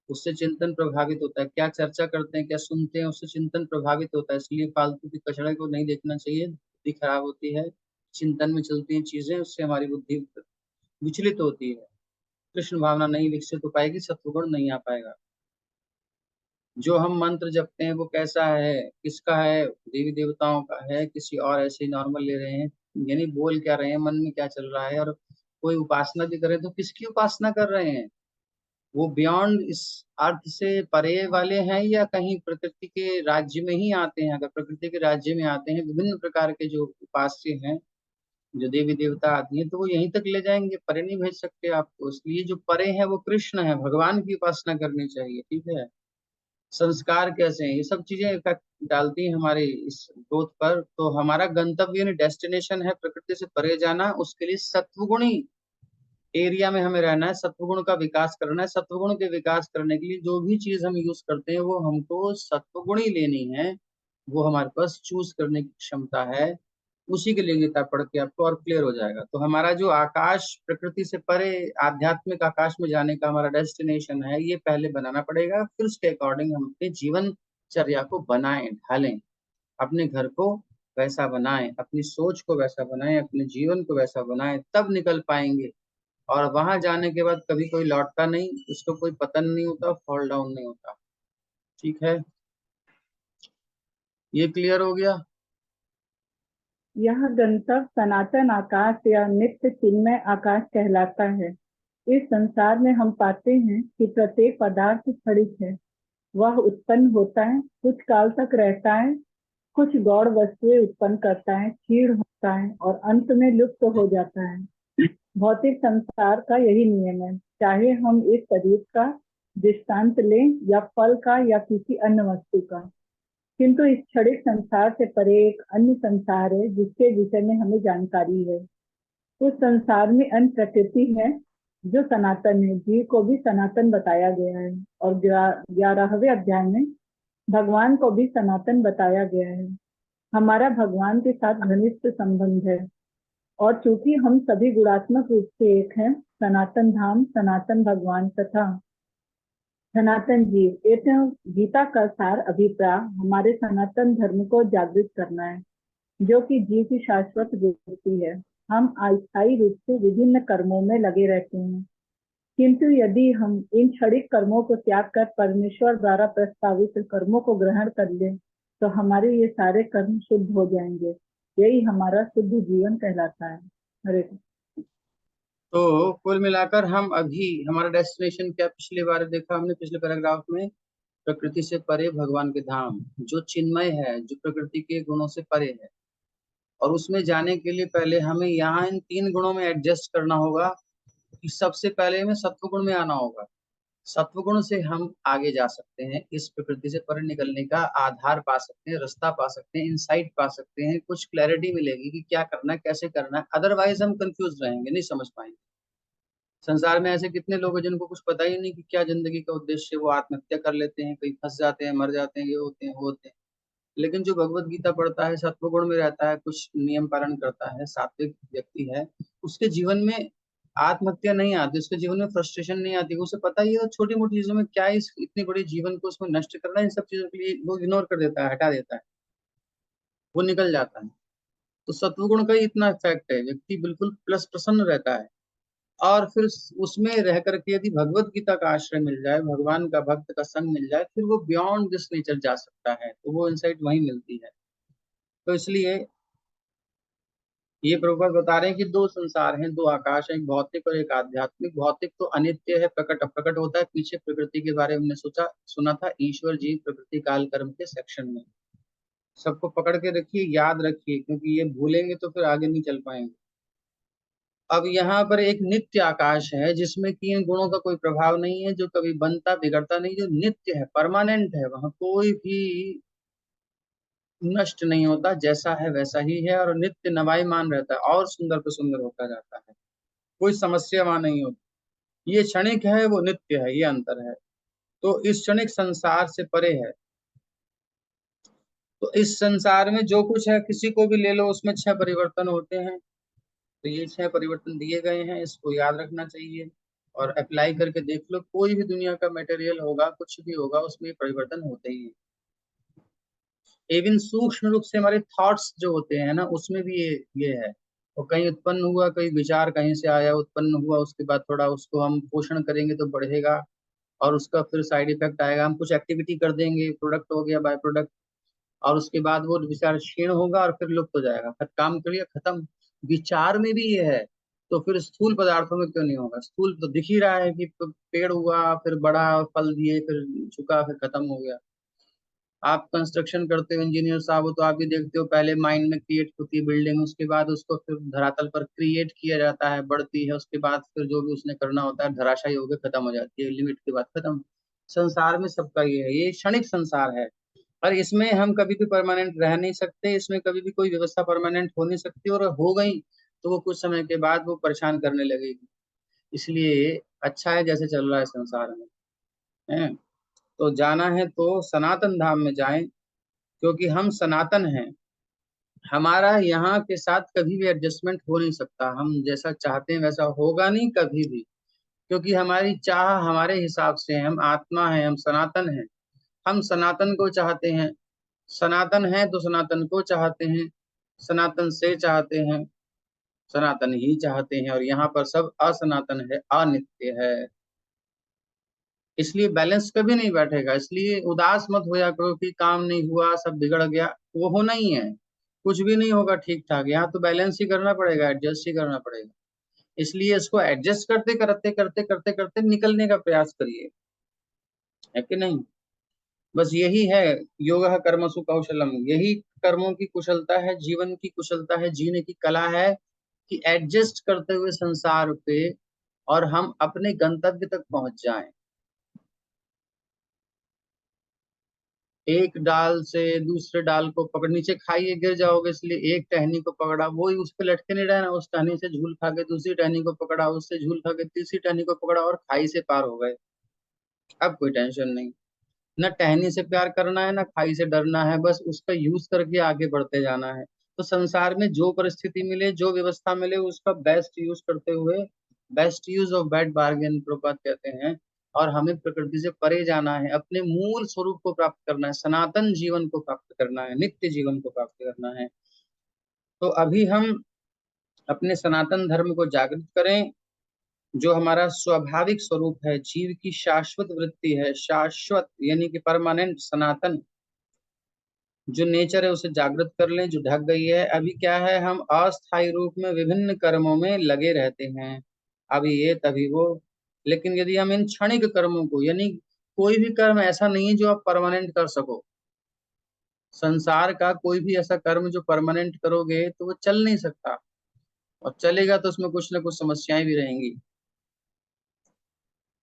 उससे चिंतन प्रभावित होता है, क्या चर्चा करते हैं, क्या सुनते हैं, उससे चिंतन प्रभावित होता है। इसलिए फालतू की कचड़े को नहीं देखना चाहिए, बुद्धि खराब होती है। चिंतन में चलती हैं चीजें, उससे हमारी बुद्धि विचलित होती है, कृष्ण भावना नहीं विकसित हो पाएगी, सत्वगुण नहीं आ पाएगा। जो हम मंत्र जपते हैं वो कैसा है, किसका है, देवी देवताओं का है, किसी और ऐसे नॉर्मल ले रहे हैं, यानी बोल क्या रहे हैं, मन में क्या चल रहा है। और कोई उपासना भी करे तो किसकी उपासना कर रहे हैं, वो बियॉन्ड इस अर्थ से परे वाले हैं या कहीं प्रकृति के राज्य में ही आते हैं। अगर प्रकृति के राज्य में आते हैं विभिन्न प्रकार के जो उपास्य हैं, जो देवी देवता आदि हैं, तो वो यहीं तक ले जाएंगे, परे नहीं भेज सकते आपको। इसलिए जो परे है वो कृष्ण है, भगवान की उपासना करनी चाहिए, ठीक है। संस्कार कैसे हैं, ये सब चीजें इफेक्ट डालती हैं हमारे इस ग्रोथ पर। तो हमारा गंतव्य यानी डेस्टिनेशन है प्रकृति से परे जाना, उसके लिए सत्वगुणी एरिया में हमें रहना है, सत्वगुण का विकास करना है। सत्वगुण के विकास करने के लिए जो भी चीज हम यूज करते हैं वो हमको सत्वगुण ही लेनी है, वो हमारे पास चूज करने की क्षमता है। उसी के लिए गीता पढ़ के आपको और क्लियर हो जाएगा। तो हमारा जो आकाश प्रकृति से परे आध्यात्मिक आकाश में जाने का हमारा डेस्टिनेशन है, ये पहले बनाना पड़ेगा, फिर उसके अकॉर्डिंग हम अपने जीवनचर्या को बनाएं, ढालें, अपने घर को वैसा बनाएं, अपनी सोच को वैसा बनाएं, अपने जीवन को वैसा बनाएं, तब निकल पाएंगे। और वहां जाने के बाद कभी कोई लौटता नहीं, उसको कोई पतन नहीं होता, फॉल डाउन नहीं होता। ठीक है, ये क्लियर हो गया। यह गंतव्य सनातन आकाश या नित्य चिन्मय आकाश कहलाता है। इस संसार में हम पाते हैं कि प्रत्येक पदार्थ क्षणिक है, वह उत्पन्न होता है, कुछ काल तक रहता है, कुछ गौण वस्तुएं उत्पन्न करता है, क्षीण होता है और अंत में लुप्त हो जाता है। भौतिक संसार का यही नियम है, चाहे हम इस शरीर का दृष्टांत लें या फल का या किसी अन्य वस्तु का। किंतु इस क्षणिक संसार से परे एक अन्य संसार है जिसके विषय में हमें जानकारी है। उस संसार में अन्य प्रकृति है जो सनातन है, जीव को भी सनातन बताया गया है। और 11वें अध्याय में भगवान को भी सनातन बताया गया है। हमारा भगवान के साथ घनिष्ठ संबंध है और चूंकि हम सभी गुणात्मक रूप से एक हैं, सनातन धाम, सनातन भगवान तथा सनातन जीव, ये तो गीता का सार अभिप्राय हमारे सनातन धर्म को जागृत करना है, जो कि जीव की शाश्वत वृत्ति है। हम अस्थायी रूप से विभिन्न कर्मों में लगे रहते हैं, किंतु यदि हम इन क्षणिक कर्मों को त्याग कर परमेश्वर द्वारा प्रस्तावित कर्मों को ग्रहण कर लें तो हमारे ये सारे कर्म शुद्ध हो जाएंगे। यही हमारा शुद्ध जीवन कहलाता है। हरे कृष्ण। तो कुल मिलाकर हम अभी हमारा डेस्टिनेशन क्या, पिछली बार देखा हमने पिछले पैराग्राफ में, प्रकृति से परे भगवान के धाम, जो चिन्मय है, जो प्रकृति के गुणों से परे है। और उसमें जाने के लिए पहले हमें यहाँ इन 3 गुणों में एडजस्ट करना होगा कि सबसे पहले हमें सत्वगुण में आना होगा। सत्वगुण से हम आगे जा सकते हैं, इस प्रकृति से परे निकलने का आधार पा सकते हैं, रास्ता पा सकते हैं, इंसाइट पा सकते हैं, कुछ क्लैरिटी मिलेगी कि क्या करना है, कैसे करना है। अदरवाइज हम कंफ्यूज रहेंगे, नहीं समझ पाएंगे। संसार में ऐसे कितने लोग हैं जिनको कुछ पता ही नहीं कि क्या जिंदगी का उद्देश्य है, वो आत्महत्या कर लेते हैं, कहीं फंस जाते हैं, मर जाते हैं, ये होते हैं, वो होते हैं। लेकिन जो भगवत गीता पढ़ता है, सत्वगुण में रहता है, कुछ नियम पालन करता है, सात्विक व्यक्ति है, उसके जीवन में आत्महत्या नहीं आती, उसके जीवन में फ्रस्ट्रेशन नहीं आती। उसे पता ही है छोटी मोटी चीजों में क्या इस इतनी बड़ी जीवन को उसमें नष्ट करना है, इन सब चीजों के लिए वो इग्नोर कर देता है, हटा देता है, वो निकल जाता है। तो सत्वगुण का ही इतना इफेक्ट है, व्यक्ति बिल्कुल प्लस प्रसन्न रहता है। और फिर उसमें रह करके यदि भगवत गीता का आश्रय मिल जाए, भगवान का भक्त का संग मिल जाए, फिर वो बियॉन्ड दिस नेचर जा सकता है, तो वो इंसाइट वहीं मिलती है। तो इसलिए ये प्रभुपाद बता रहे हैं कि दो संसार हैं, दो आकाश हैं, एक भौतिक और एक आध्यात्मिक। भौतिक तो अनित्य है, प्रकट अप्रकट होता है। पीछे प्रकृति के बारे में हमने सुना था, ईश्वर जीव प्रकृति काल कर्म के सेक्शन में। सबको पकड़ के रखिए, याद रखिए, क्योंकि ये भूलेंगे तो फिर आगे नहीं चल पाएंगे। अब यहाँ पर एक नित्य आकाश है जिसमें कि इन गुणों का कोई प्रभाव नहीं है, जो कभी बनता बिगड़ता नहीं, जो नित्य है, परमानेंट है। वहां कोई भी नष्ट नहीं होता, जैसा है वैसा ही है, और नित्य नवायमान रहता है और सुंदर पे सुंदर होता जाता है। कोई समस्या वहां नहीं होती। ये क्षणिक है, वो नित्य है, ये अंतर है। तो इस क्षणिक संसार से परे है। तो इस संसार में जो कुछ है, किसी को भी ले लो, उसमें 6 परिवर्तन होते हैं। तो ये 6 परिवर्तन दिए गए हैं, इसको याद रखना चाहिए और अप्लाई करके देख लो। कोई भी दुनिया का मटेरियल होगा, कुछ भी होगा, उसमें परिवर्तन होते ही है। इवन सूक्ष्म रूप से हमारे थॉट्स जो होते हैं ना, उसमें भी ये है। और कहीं उत्पन्न हुआ, कहीं विचार कहीं से आया, उत्पन्न हुआ, उसके बाद थोड़ा उसको हम पोषण करेंगे तो बढ़ेगा, और उसका फिर साइड इफेक्ट आएगा। हम कुछ एक्टिविटी कर देंगे, प्रोडक्ट हो गया, बाय प्रोडक्ट, और उसके बाद वो विचार क्षीण होगा और फिर लुप्त हो जाएगा। काम करिए, खत्म। विचार में भी ये है, तो फिर स्थूल पदार्थों में क्यों नहीं होगा? स्थूल तो दिख ही रहा है कि पेड़ हुआ, फिर बड़ा, फल दिए, फिर झुका, फिर खत्म हो गया। आप कंस्ट्रक्शन करते हो, इंजीनियर साहब हो, तो आप भी देखते हो, पहले माइंड में क्रिएट होती है बिल्डिंग, उसके बाद उसको फिर धरातल पर क्रिएट किया जाता है, बढ़ती है, उसके बाद फिर जो भी उसने करना होता है, धराशायी होकर खत्म हो जाती है, लिमिट के बाद खत्म। संसार में सबका ये है, ये क्षणिक संसार है, और इसमें हम कभी भी परमानेंट रह नहीं सकते। इसमें कभी भी कोई व्यवस्था परमानेंट हो नहीं सकती, और हो गई तो वो कुछ समय के बाद वो परेशान करने लगेगी। इसलिए अच्छा है जैसे चल रहा है संसार में, है। तो जाना है तो सनातन धाम में जाएं, क्योंकि हम सनातन हैं। हमारा यहाँ के साथ कभी भी एडजस्टमेंट हो नहीं सकता। हम जैसा चाहते हैं वैसा होगा नहीं कभी भी, क्योंकि हमारी चाह हमारे हिसाब से है। हम आत्मा है, हम सनातन हैं। हम सनातन को चाहते हैं, सनातन है तो सनातन को चाहते हैं, सनातन से चाहते हैं, सनातन ही चाहते हैं, और यहाँ पर सब असनातन है, अनित्य है। इसलिए बैलेंस कभी नहीं बैठेगा। इसलिए उदास मत होया करो कि काम नहीं हुआ, सब बिगड़ गया। वो होना ही है, कुछ भी नहीं होगा ठीक ठाक। यहाँ तो बैलेंस ही करना पड़ेगा, एडजस्ट ही करना पड़ेगा। इसलिए इसको एडजस्ट करते करते करते करते करते निकलने का प्रयास करिए, है कि नहीं? बस यही है, योग कर्मसु कौशलम। यही कर्मों की कुशलता है, जीवन की कुशलता है, जीने की कला है, कि एडजस्ट करते हुए संसार पे और हम अपने गंतव्य तक पहुंच जाएं। एक डाल से दूसरे डाल को पकड़, नीचे खाइए गिर जाओगे, इसलिए एक टहनी को पकड़ा, वो ही उस पे लटके नहीं रहना। उस टहनी से झूल खा के दूसरी टहनी को पकड़ा, उससे झूल खा के तीसरी टहनी को पकड़ा, और खाई से पार हो गए। अब कोई टेंशन नहीं। न टहनी से प्यार करना है, ना खाई से डरना है, बस उसका यूज करके आगे बढ़ते जाना है। तो संसार में जो परिस्थिति मिले, जो व्यवस्था मिले, उसका बेस्ट यूज करते हुए, best use of bad bargain प्रपात कहते हैं। और हमें प्रकृति से परे जाना है, अपने मूल स्वरूप को प्राप्त करना है, सनातन जीवन को प्राप्त करना है, नित्य जीवन को प्राप्त करना है। तो अभी हम अपने सनातन धर्म को जागृत करें, जो हमारा स्वाभाविक स्वरूप है, जीव की शाश्वत वृत्ति है, शाश्वत यानी कि परमानेंट, सनातन जो नेचर है, उसे जागृत कर लें, जो ढक गई है। अभी क्या है, हम अस्थायी रूप में विभिन्न कर्मों में लगे रहते हैं, अभी ये तभी वो। लेकिन यदि हम इन क्षणिक कर्मों को, यानी कोई भी कर्म ऐसा नहीं है जो आप परमानेंट कर सको। संसार का कोई भी ऐसा कर्म जो परमानेंट करोगे तो वो चल नहीं सकता, और चलेगा तो उसमें कुछ ना कुछ समस्याएं भी रहेंगी।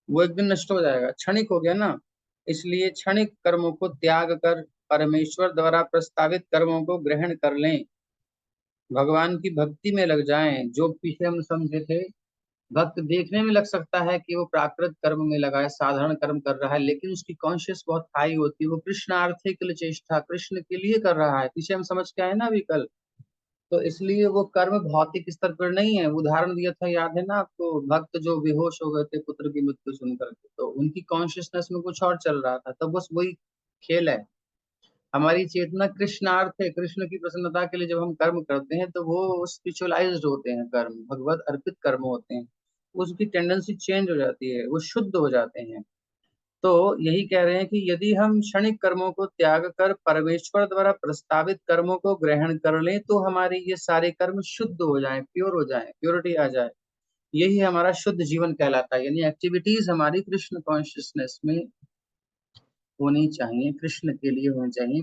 वो एक दिन नष्ट हो जाएगा, क्षणिक हो गया ना। इसलिए क्षणिक कर्मों को त्याग कर परमेश्वर द्वारा प्रस्तावित कर्मों को ग्रहण कर लें, भगवान की भक्ति में लग जाएं। जो पीछे हम समझे थे, भक्त देखने में लग सकता है कि वो प्राकृत कर्म में लगा है, साधारण कर्म कर रहा है, लेकिन उसकी कॉन्शियस बहुत हाई होती है। वो कृष्णार्थे किल चेष्टा, कृष्ण के लिए कर रहा है। पीछे हम समझ के आए ना अभी कल। तो इसलिए वो कर्म भौतिक स्तर पर नहीं है। उदाहरण दिया था, याद है ना आपको? भक्त जो बेहोश हो गए थे पुत्र की मृत्यु सुन करके, तो उनकी कॉन्शियसनेस में कुछ और चल रहा था। तो बस वही खेल है। हमारी चेतना कृष्णार्थ है, कृष्ण की प्रसन्नता के लिए जब हम कर्म करते हैं तो वो स्पिरिचुअलाइज्ड होते हैं, कर्म भगवत अर्पित कर्म होते हैं। उसकी टेंडेंसी चेंज हो जाती है, वो शुद्ध हो जाते हैं। तो यही कह रहे हैं कि यदि हम क्षणिक कर्मों को त्याग कर परमेश्वर द्वारा प्रस्तावित कर्मों को ग्रहण कर लें तो हमारे ये सारे कर्म शुद्ध हो जाएं, प्योर हो जाएं, प्योरिटी आ जाए, यही हमारा शुद्ध जीवन कहलाता है। यानी एक्टिविटीज हमारी कृष्ण कॉन्शियसनेस में होनी चाहिए, कृष्ण के लिए होनी चाहिए।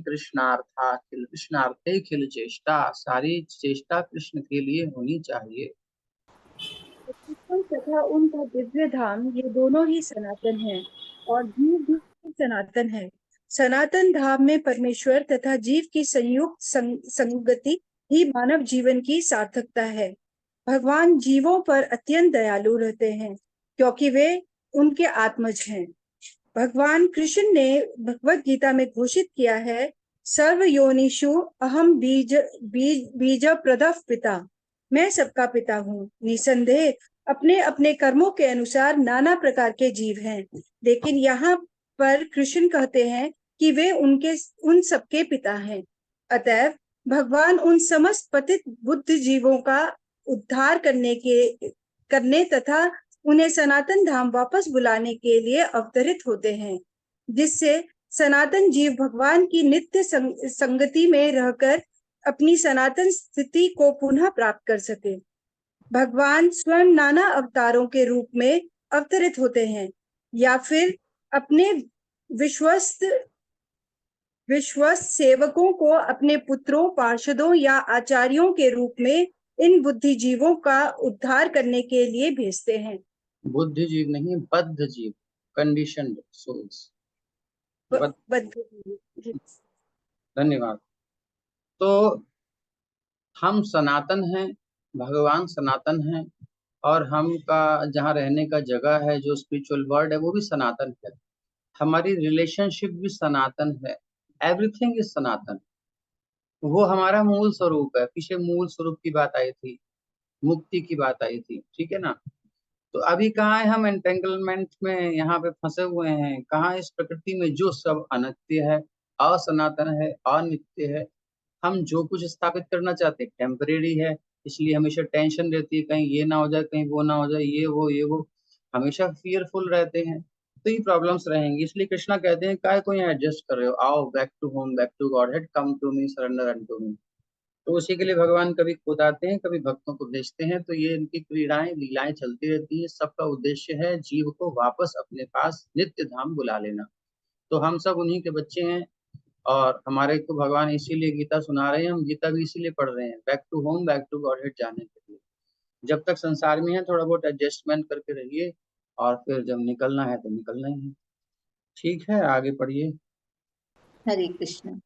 कृष्णार्थे खिल चेष्टा, सारी चेष्टा कृष्ण के लिए होनी चाहिए। अस्तित्व तथा उनका दिव्य धाम, ये दोनों ही सनातन हैं और जीव भी सनातन है। सनातन धाम में परमेश्वर तथा जीव की संयुक्त संगति ही मानव जीवन की सार्थकता है। भगवान जीवों पर अत्यंत दयालु रहते हैं क्योंकि वे उनके आत्मज हैं। भगवान कृष्ण ने भगवत गीता में घोषित किया है, सर्व योनिषु अहम बीज प्रदः पिता, मैं सबका पिता हूँ। निसंदेह अपने अपने कर्मों के अनुसार नाना प्रकार के जीव हैं, लेकिन यहाँ पर कृष्ण कहते हैं कि वे उन सबके पिता हैं। अतएव भगवान उन समस्त पतित बुद्ध जीवों का उद्धार करने तथा उन्हें सनातन धाम वापस बुलाने के लिए अवतरित होते हैं, जिससे सनातन जीव भगवान की नित्य संगति में रहकर अपनी सनातन स्थिति को पुनः प्राप्त कर सके। भगवान स्वयं नाना अवतारों के रूप में अवतरित होते हैं या फिर अपने विश्वस्त सेवकों को अपने पुत्रों, पार्षदों या आचार्यों के रूप में इन बुद्धिजीवों का उद्धार करने के लिए भेजते हैं। बुद्धिजीव नहीं, बद्ध जीव, कंडीशनड सोल्स। धन्यवाद। तो हम सनातन हैं, भगवान सनातन हैं, और हम का जहाँ रहने का जगह है, जो स्पिरिचुअल वर्ल्ड है, वो भी सनातन है। हमारी रिलेशनशिप भी सनातन है। एवरीथिंग इज सनातन। वो हमारा मूल स्वरूप है। पीछे मूल स्वरूप की बात आई थी, मुक्ति की बात आई थी, ठीक है ना। तो अभी कहाँ है, हम एंटेंगलमेंट में यहाँ पे फंसे हुए हैं। कहाँ, इस प्रकृति में जो सब अनित्य है, असनातन है, अनित्य है। हम जो कुछ स्थापित करना चाहते हैं टेम्परेरी है, इसलिए हमेशा टेंशन रहती है, कहीं ये ना हो जाए, कहीं वो ना हो जाए, ये वो हमेशा फियरफुल रहते हैं। तो ये प्रॉब्लम्स रहेंगी। इसलिए कृष्णा कहते हैं, काय को यहाँ एडजस्ट कर रहे हो, आओ back to home, back to Godhead, come to me, surrender unto me. तो उसी के लिए भगवान कभी खुद आते हैं, कभी भक्तों को भेजते हैं। तो ये इनकी क्रीड़ाएं, लीलाएं चलती रहती है। सबका उद्देश्य है जीव को वापस अपने पास नित्य धाम बुला लेना। तो हम सब उन्हीं के बच्चे हैं, और हमारे को भगवान इसीलिए गीता सुना रहे हैं। हम गीता भी इसीलिए पढ़ रहे हैं, back to home, back to Godhead जाने के लिए। जब तक संसार में है थोड़ा बहुत एडजस्टमेंट करके रहिए, और फिर जब निकलना है तो निकलना ही है। ठीक है, आगे पढ़िए। हरे कृष्ण।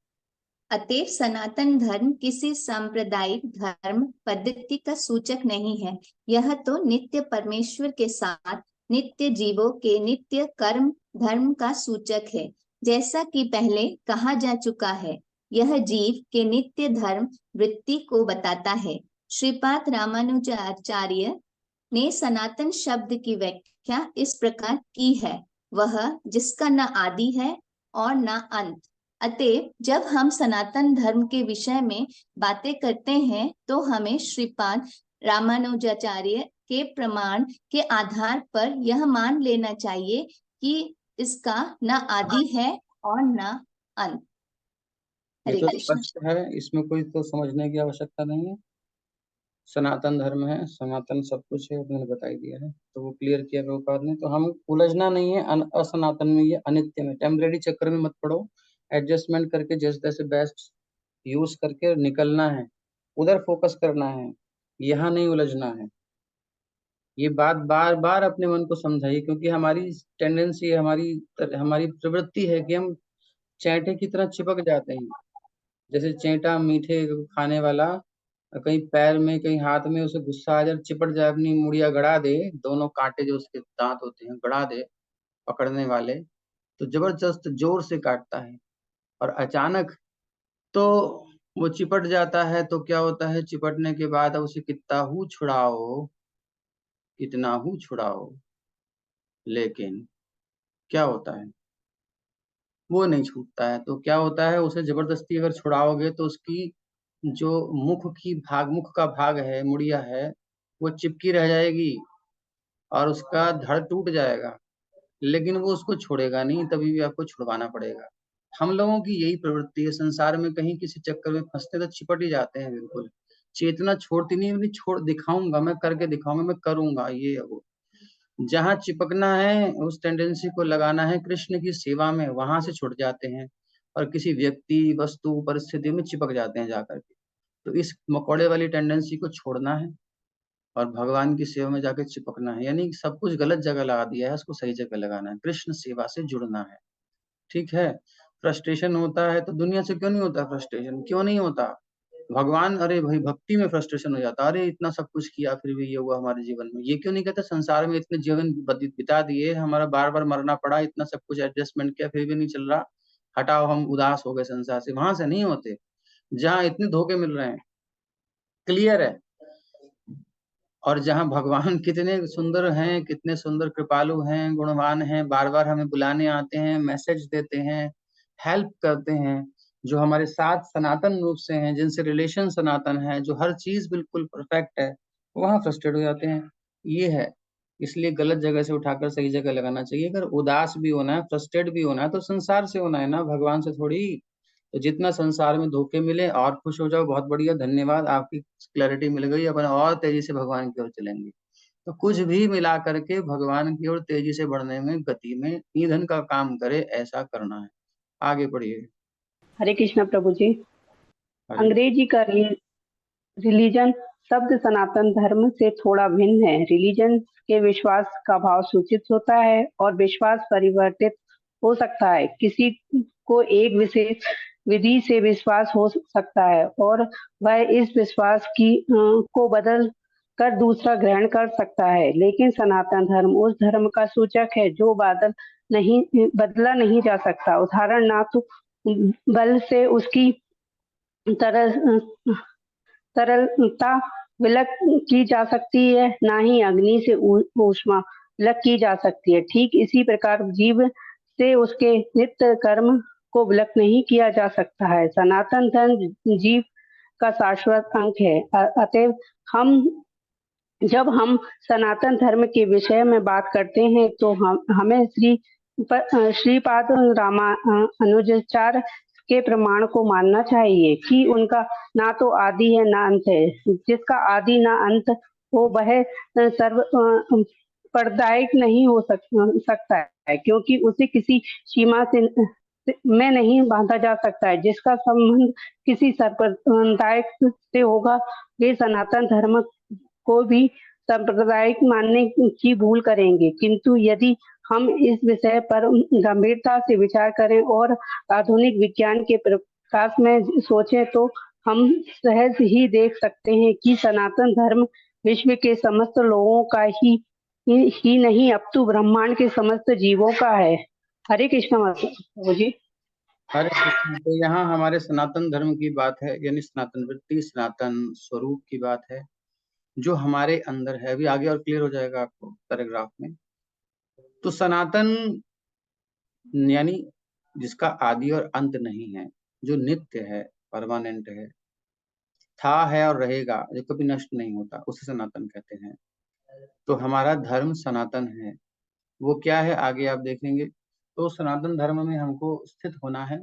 अतएव सनातन धर्म किसी सांप्रदायिक धर्म पद्धति का सूचक नहीं है। यह तो नित्य परमेश्वर के साथ नित्य जीवों के नित्य कर्म धर्म का सूचक है। जैसा कि पहले कहा जा चुका है, यह जीव के नित्य धर्म वृत्ति को बताता है। श्रीपाद रामानुजाचार्य ने सनातन शब्द की व्याख्या इस प्रकार की है, वह जिसका न आदि है और न अंत। अतएव जब हम सनातन धर्म के विषय में बातें करते हैं तो हमें श्रीपाद रामानुजाचार्य के प्रमाण के आधार पर यह मान लेना चाहिए कि इसका न आदि है और न अंत। ये हरे तो कृष्ण। स्पष्ट है, इसमें कोई तो समझने की आवश्यकता नहीं है। सनातन धर्म है, सनातन सब कुछ है, उन्होंने बता ही दिया है। तो वो क्लियर किया प्रभुपाद ने। तो हम उलझना नहीं है असनातन में, ये अनित्य में, टेम्परेरी चक्कर में मत पड़ो। एडजस्टमेंट करके जैसे तैसे बेस्ट यूज करके निकलना है, उधर फोकस करना है, यहाँ नहीं उलझना है। ये बात बार बार अपने मन को समझाइए, क्योंकि हमारी टेंडेंसी, हमारी प्रवृत्ति है कि हम चैंटे की तरह चिपक जाते हैं। जैसे चैंटा मीठे खाने वाला कहीं पैर में कहीं हाथ में उसे गुस्सा आ जाए, चिपट जाए, अपनी मुड़िया गड़ा दे, दोनों कांटे जो उसके दांत होते हैं गड़ा दे पकड़ने वाले, तो जबरदस्त जोर से काटता है। और अचानक तो वो चिपट जाता है। तो क्या होता है, चिपटने के बाद अब उसे कितना हूँ छुड़ाओ, लेकिन क्या होता है, वो नहीं छूटता है। तो क्या होता है, उसे जबरदस्ती अगर छुड़ाओगे तो उसकी जो मुख का भाग है, मुड़िया है, वो चिपकी रह जाएगी और उसका धड़ टूट जाएगा। लेकिन वो उसको छोड़ेगा नहीं, तभी भी आपको छुड़वाना पड़ेगा। हम लोगों की यही प्रवृत्ति है, संसार में कहीं किसी चक्कर में फंसते तो चिपट ही जाते हैं बिल्कुल। चेतना छोड़ती नहीं, नहीं छोड़ दिखाऊंगा, मैं करके दिखाऊंगा, मैं करूंगा, ये है वो। जहाँ चिपकना है, उस टेंडेंसी को लगाना है कृष्ण की सेवा में, वहां से छुट जाते हैं और किसी व्यक्ति, वस्तु, परिस्थिति में चिपक जाते हैं जाकर के। तो इस मकोड़े वाली टेंडेंसी को छोड़ना है और भगवान की सेवा में जाकर चिपकना है। यानी सब कुछ गलत जगह लगा दिया है, उसको सही जगह लगाना है, कृष्ण सेवा से जुड़ना है। ठीक है। फ्रस्ट्रेशन होता है तो दुनिया से क्यों नहीं होता फ्रस्ट्रेशन, क्यों नहीं होता? भगवान, अरे भाई भक्ति में फ्रस्ट्रेशन हो जाता, अरे इतना सब कुछ किया फिर भी ये हुआ हमारे जीवन में, ये क्यों नहीं कहते संसार में इतने जीवन बिता दिए, हमारा बार बार मरना पड़ा, इतना सब कुछ एडजस्टमेंट किया फिर भी नहीं चल रहा, हटाओ हम उदास हो गए संसार से। वहां से नहीं होते जहाँ इतने धोखे मिल रहे हैं, क्लियर है। और जहाँ भगवान कितने सुंदर हैं, कितने सुंदर कृपालु हैं, गुणवान हैं, बार बार हमें बुलाने आते हैं, मैसेज देते हैं, हेल्प करते हैं, जो हमारे साथ सनातन रूप से हैं, जिनसे रिलेशन सनातन है, जो हर चीज बिल्कुल परफेक्ट है, वहां फ्रस्ट्रेट हो जाते हैं। ये है, इसलिए गलत जगह से उठाकर सही जगह लगाना चाहिए। अगर उदास भी होना है, फ्रस्ट्रेट भी होना है, तो संसार से होना है ना, भगवान से थोड़ी। तो जितना संसार में धोखे मिले और खुश हो जाओ, बहुत बढ़िया, धन्यवाद, आपकी क्लैरिटी मिल गई, अपन और तेजी से भगवान की ओर चलेंगे। तो कुछ भी मिला करके भगवान की ओर तेजी से बढ़ने में, गति में ईंधन का काम करे, ऐसा करना है। आगे बढ़िए। हरे कृष्णा प्रभु जी। हरे अंग्रेजी का रिलीजन शब्द सनातन धर्म से थोड़ा भिन्न है। रिलीजन के विश्वास का भाव सूचित होता है और विश्वास परिवर्तित हो सकता है। किसी को एक विशेष विधि से विश्वास हो सकता है और वह इस विश्वास को बदल कर दूसरा ग्रहण कर सकता है, लेकिन सनातन धर्म उस धर्म का सूचक है जो बदला नहीं जा सकता। उदाहरण, ना तो बल से उसकी तरलता विलक की जा सकती है, ना ही अग्नि से ऊष्मा विलक की जा सकती है। ठीक इसी प्रकार जीव से उसके नित्य कर्म को विलक नहीं किया जा सकता है। सनातन धर्म जीव का शाश्वत अंग है। अतएव जब हम सनातन धर्म के विषय में बात करते हैं तो हमें श्रीपाद अनुजाचार्य के प्रमाण को मानना चाहिए कि उनका ना तो आदि है ना अंत है। जिसका आदि ना अंत हो वह सर्व प्रदायक नहीं हो सकता है, क्योंकि उसे किसी सीमा में नहीं बांधा जा सकता है। जिसका संबंध किसी संप्रदाय से होगा, वे सनातन धर्म को भी सांप्रदायिक मानने की भूल करेंगे। किंतु यदि हम इस विषय पर गंभीरता से विचार करें और आधुनिक विज्ञान के प्रकाश में सोचें तो हम सहज ही देख सकते हैं कि सनातन धर्म विश्व के समस्त लोगों का ही नहीं अपितु ब्रह्मांड के समस्त जीवों का है। हरे कृष्ण जी। हरे कृष्ण। तो यहाँ हमारे सनातन धर्म की बात है, यानी सनातन वृत्ति, सनातन स्वरूप की बात है, जो हमारे अंदर है। अभी आगे और क्लियर हो जाएगा आपको पैराग्राफ में। तो सनातन यानी जिसका आदि और अंत नहीं है, जो नित्य है, परमानेंट है, था, है और रहेगा, जो कभी नष्ट नहीं होता, उसे सनातन कहते हैं। तो हमारा धर्म सनातन है। वो क्या है आगे आप देखेंगे। तो सनातन धर्म में हमको स्थित होना है,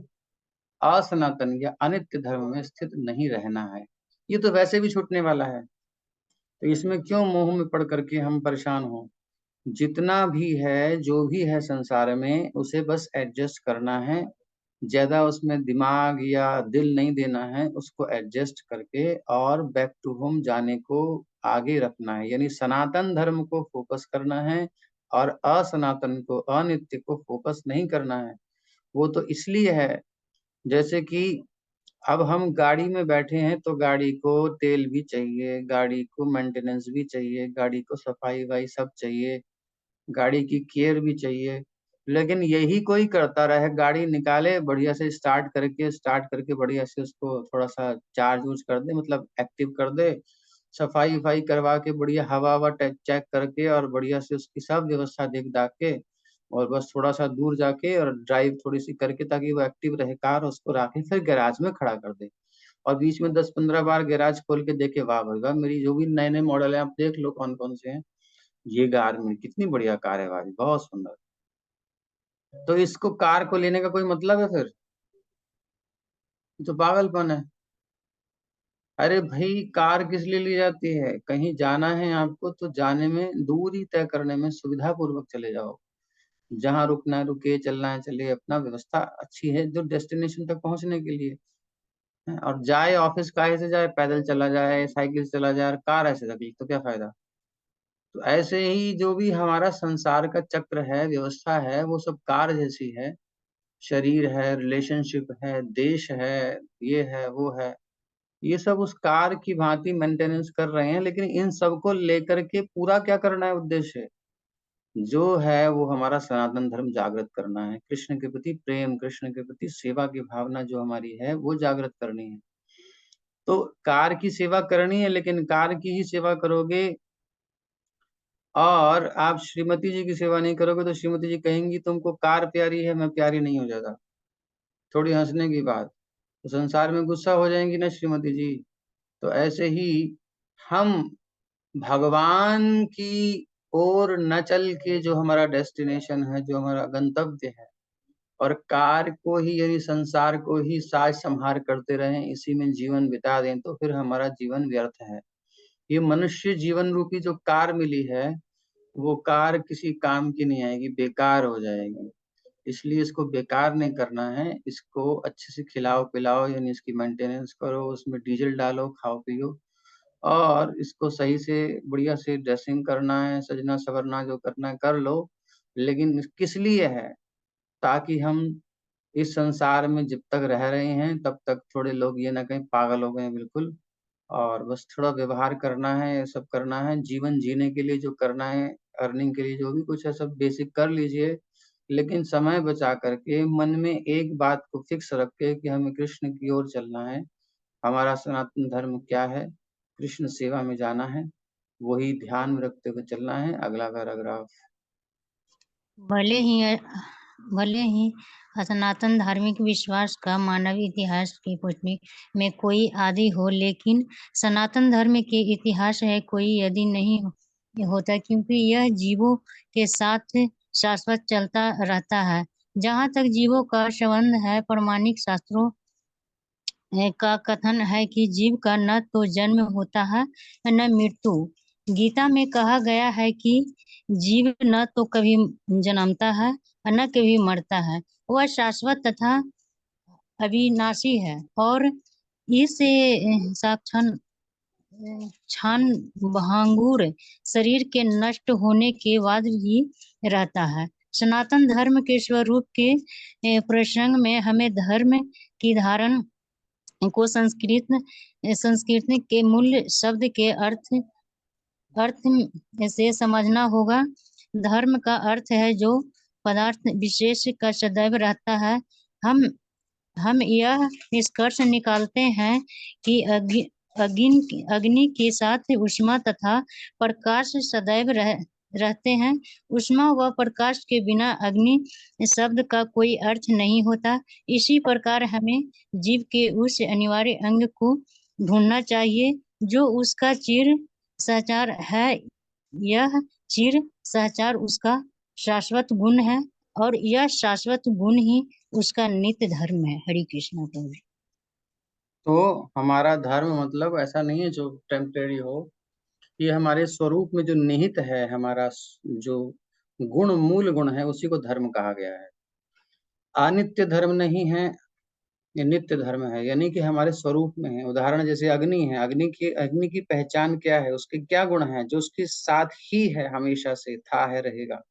असनातन या अनित्य धर्म में स्थित नहीं रहना है। ये तो वैसे भी छूटने वाला है, तो इसमें क्यों मोह में पड़ करके हम परेशान हो। जितना भी है, जो भी है संसार में, उसे बस एडजस्ट करना है, ज्यादा उसमें दिमाग या दिल नहीं देना है, उसको एडजस्ट करके और बैक टू होम जाने को आगे रखना है। यानी सनातन धर्म को फोकस करना है और असनातन को, अनित्य को फोकस नहीं करना है। वो तो इसलिए है, जैसे कि अब हम गाड़ी में बैठे हैं तो गाड़ी को तेल भी चाहिए, गाड़ी को मेंटेनेंस भी चाहिए, गाड़ी को सफाई वाई सब चाहिए, गाड़ी की केयर भी चाहिए। लेकिन यही कोई करता रहे, गाड़ी निकाले बढ़िया से स्टार्ट करके बढ़िया से उसको थोड़ा सा चार्ज ऊर्ज कर दे, मतलब एक्टिव कर दे, सफाई वफाई करवा के बढ़िया हवा हवा चेक करके और बढ़िया से उसकी सब व्यवस्था देख दाख के, और बस थोड़ा सा दूर जाके और ड्राइव थोड़ी सी करके ताकि वो एक्टिव रहे कार, उसको राखे फिर गैराज में खड़ा कर दे। और बीच में 10-15 बार गैराज खोल के देखे, वाह भाई वाह, मेरी जो भी नए नए मॉडल है आप देख लो कौन कौन से हैं, ये कार में कितनी बढ़िया कार है भाई, बहुत सुंदर। तो इसको कार को लेने का कोई मतलब है फिर? ये तो पागलपन है। अरे भाई, कार किस लिए ली जाती है? कहीं जाना है आपको तो जाने में, दूरी तय करने में सुविधा पूर्वक चले जाओ। जहां रुकना है रुके, चलना है चले, अपना व्यवस्था अच्छी है जो डेस्टिनेशन तक पहुंचने के लिए है। और जाए ऑफिस काहे से जाए, पैदल चला जाए, साइकिल से चला जाए, और कार ऐसे लगी तो क्या फायदा? तो ऐसे ही जो भी हमारा संसार का चक्र है, व्यवस्था है, वो सब कार जैसी है। शरीर है, रिलेशनशिप है, देश है, ये है वो है, ये सब उस कार की भांति मेंटेनेंस कर रहे हैं। लेकिन इन सबको लेकर के पूरा क्या करना है? उद्देश्य जो है वो हमारा सनातन धर्म जागृत करना है। कृष्ण के प्रति प्रेम, कृष्ण के प्रति सेवा की भावना जो हमारी है वो जागृत करनी है। तो कार की सेवा करनी है, लेकिन कार की ही सेवा करोगे और आप श्रीमती जी की सेवा नहीं करोगे तो श्रीमती जी कहेंगी तुमको कार प्यारी है, मैं प्यारी नहीं हो जाता। थोड़ी हंसने की बात। तो संसार में गुस्सा हो जाएंगी ना श्रीमती जी। तो ऐसे ही हम भगवान की ओर न चल के, जो हमारा डेस्टिनेशन है, जो हमारा गंतव्य है, और कार को ही यानी संसार को ही साज संहार करते रहें, इसी में जीवन बिता दें, तो फिर हमारा जीवन व्यर्थ है। ये मनुष्य जीवन रूपी जो कार मिली है, वो कार किसी काम की नहीं आएगी, बेकार हो जाएगी। इसलिए इसको बेकार नहीं करना है, इसको अच्छे से खिलाओ पिलाओ, यानी इसकी मेंटेनेंस करो, उसमें डीजल डालो, खाओ पियो, और इसको सही से बढ़िया से ड्रेसिंग करना है, सजना सवरना जो करना है कर लो। लेकिन किस लिए है? ताकि हम इस संसार में जब तक रह रहे हैं तब तक थोड़े लोग ये ना कहीं पागल हो गए हैं बिल्कुल, और बस थोड़ा व्यवहार करना है, ये सब करना है, जीवन जीने के लिए जो करना है, अर्निंग के लिए जो भी कुछ है सब बेसिक कर लीजिए। लेकिन समय बचा करके मन में एक बात को फिक्स रख के कि हमें कृष्ण की ओर चलना है। हमारा सनातन धर्म क्या है? कृष्ण सेवा में जाना है, वही ध्यान में रखते हुए चलना है। अगला पैराग्राफ। भले ही सनातन धार्मिक विश्वास का मानव इतिहास की पुष्टि में कोई आदि हो, लेकिन सनातन धर्म के इतिहास है कोई यदि नहीं होता, क्योंकि यह जीवों के साथ शाश्वत चलता रहता है। जहाँ तक जीवों का संबंध है, प्रमाणिक शास्त्रों का कथन है कि जीव का न तो जन्म होता है न मृत्यु। गीता में कहा गया है कि जीव न तो कभी जन्मता है और न कभी मरता है, वह शाश्वत तथा अविनाशी है और इस साक्षान छान भांगुर शरीर के नष्ट होने के बाद भी रहता है। सनातन धर्म के स्वरूप के प्रसंग में हमें धर्म की धारण को संस्कृत के मूल शब्द के अर्थ से समझना होगा। धर्म का अर्थ है जो पदार्थ विशेष का सदैव रहता है। हम यह निष्कर्ष निकालते हैं कि अग्नि के साथ ऊष्मा तथा प्रकाश सदैव रहते हैं। ऊष्मा व प्रकाश के बिना अग्नि शब्द का कोई अर्थ नहीं होता। इसी प्रकार हमें जीव के उस अनिवार्य अंग को ढूंढना चाहिए जो उसका चिर सहचार है। यह चिर सहचार उसका शाश्वत गुण है और यह शाश्वत गुण ही उसका नित्य धर्म है। हरि कृष्ण प्रभु। तो हमारा धर्म मतलब ऐसा नहीं है जो टेम्परेरी हो, ये हमारे स्वरूप में जो निहित है, हमारा जो गुण, मूल गुण है, उसी को धर्म कहा गया है। अनित्य धर्म नहीं है, ये नित्य धर्म है, यानी कि हमारे स्वरूप में है। उदाहरण जैसे अग्नि है, अग्नि की पहचान क्या है, उसके क्या गुण है? जो उसके साथ ही है, हमेशा से था, है, रहेगा,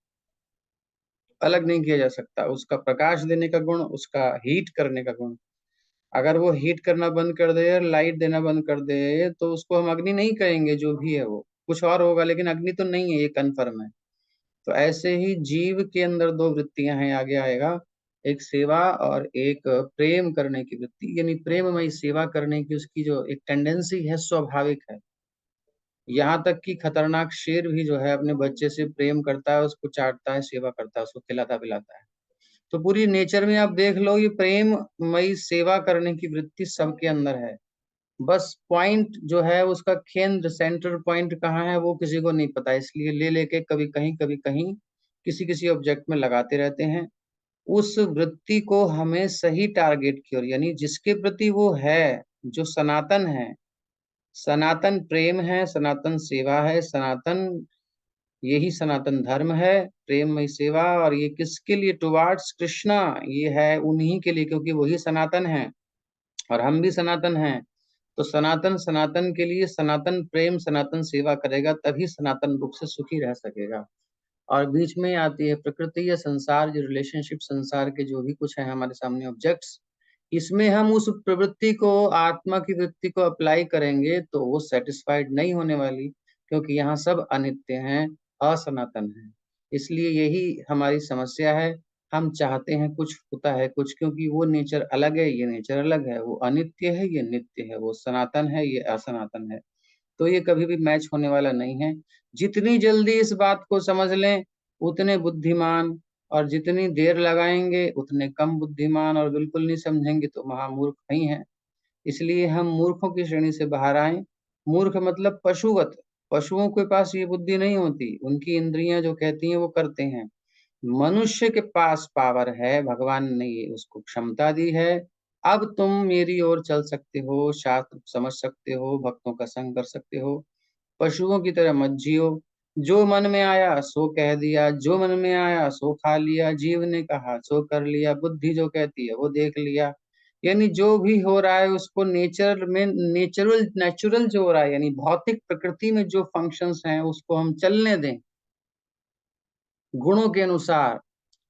अलग नहीं किया जा सकता। उसका प्रकाश देने का गुण, उसका हीट करने का गुण। अगर वो हीट करना बंद कर दे, लाइट देना बंद कर दे, तो उसको हम अग्नि नहीं कहेंगे। जो भी है वो कुछ और होगा, लेकिन अग्नि तो नहीं है, ये कन्फर्म है। तो ऐसे ही जीव के अंदर दो वृत्तियां हैं, आगे आएगा, एक सेवा और एक प्रेम करने की वृत्ति, यानी प्रेममयी सेवा करने की उसकी जो एक टेंडेंसी है, स्वाभाविक है। यहाँ तक कि खतरनाक शेर भी जो है अपने बच्चे से प्रेम करता है, उसको चाटता है, सेवा करता है, उसको खिलाता पिलाता है। तो पूरी नेचर में आप देख लो, ये प्रेममयी सेवा करने की वृत्ति सबके अंदर है। बस पॉइंट जो है उसका केंद्र, सेंटर पॉइंट कहाँ है वो किसी को नहीं पता, इसलिए ले लेके कभी कहीं किसी किसी ऑब्जेक्ट में लगाते रहते हैं। उस वृत्ति को हमें सही टारगेट की ओर, यानी जिसके प्रति वो है, जो सनातन है, सनातन प्रेम है, सनातन सेवा है, सनातन, यही सनातन धर्म है, प्रेममय सेवा। और ये किसके लिए? टुवार्ड्स कृष्णा, ये है उन्हीं के लिए, क्योंकि वही सनातन है और हम भी सनातन हैं। तो सनातन सनातन के लिए सनातन प्रेम, सनातन सेवा करेगा, तभी सनातन रूप से सुखी रह सकेगा। और बीच में आती है प्रकृति या संसार, जो रिलेशनशिप संसार के जो भी कुछ है हमारे सामने ऑब्जेक्ट्स, इसमें हम उस प्रवृत्ति को, आत्मा की वृत्ति को अप्लाई करेंगे तो वो सेटिस्फाइड नहीं होने वाली, क्योंकि यहाँ सब अनित्य हैं, असनातन है। इसलिए यही हमारी समस्या है। हम चाहते हैं कुछ, होता है कुछ, क्योंकि वो नेचर अलग है, ये नेचर अलग है, वो अनित्य है, ये नित्य है, वो सनातन है, ये असनातन है। तो ये कभी भी मैच होने वाला नहीं है। जितनी जल्दी इस बात को समझ लें उतने बुद्धिमान, और जितनी देर लगाएंगे उतने कम बुद्धिमान, और बिल्कुल नहीं समझेंगे तो महामूर्ख ही हैं। इसलिए हम मूर्खों की श्रेणी से बाहर आए। मूर्ख मतलब पशुवत। पशुओं के पास ये बुद्धि नहीं होती, उनकी इंद्रियां जो कहती हैं वो करते हैं। मनुष्य के पास पावर है, भगवान ने ये उसको क्षमता दी है। अब तुम मेरी ओर चल सकते हो, शास्त्र समझ सकते हो, भक्तों का संग कर सकते हो। पशुओं की तरह मत जियो। जो मन में आया सो कह दिया, जो मन में आया सो खा लिया, जीव ने कहा सो कर लिया, बुद्धि जो कहती है वो देख लिया। यानी जो भी हो रहा है उसको नेचर में, नेचुरल जो हो रहा है, यानी भौतिक प्रकृति में जो फंक्शंस हैं उसको हम चलने दें गुणों के अनुसार।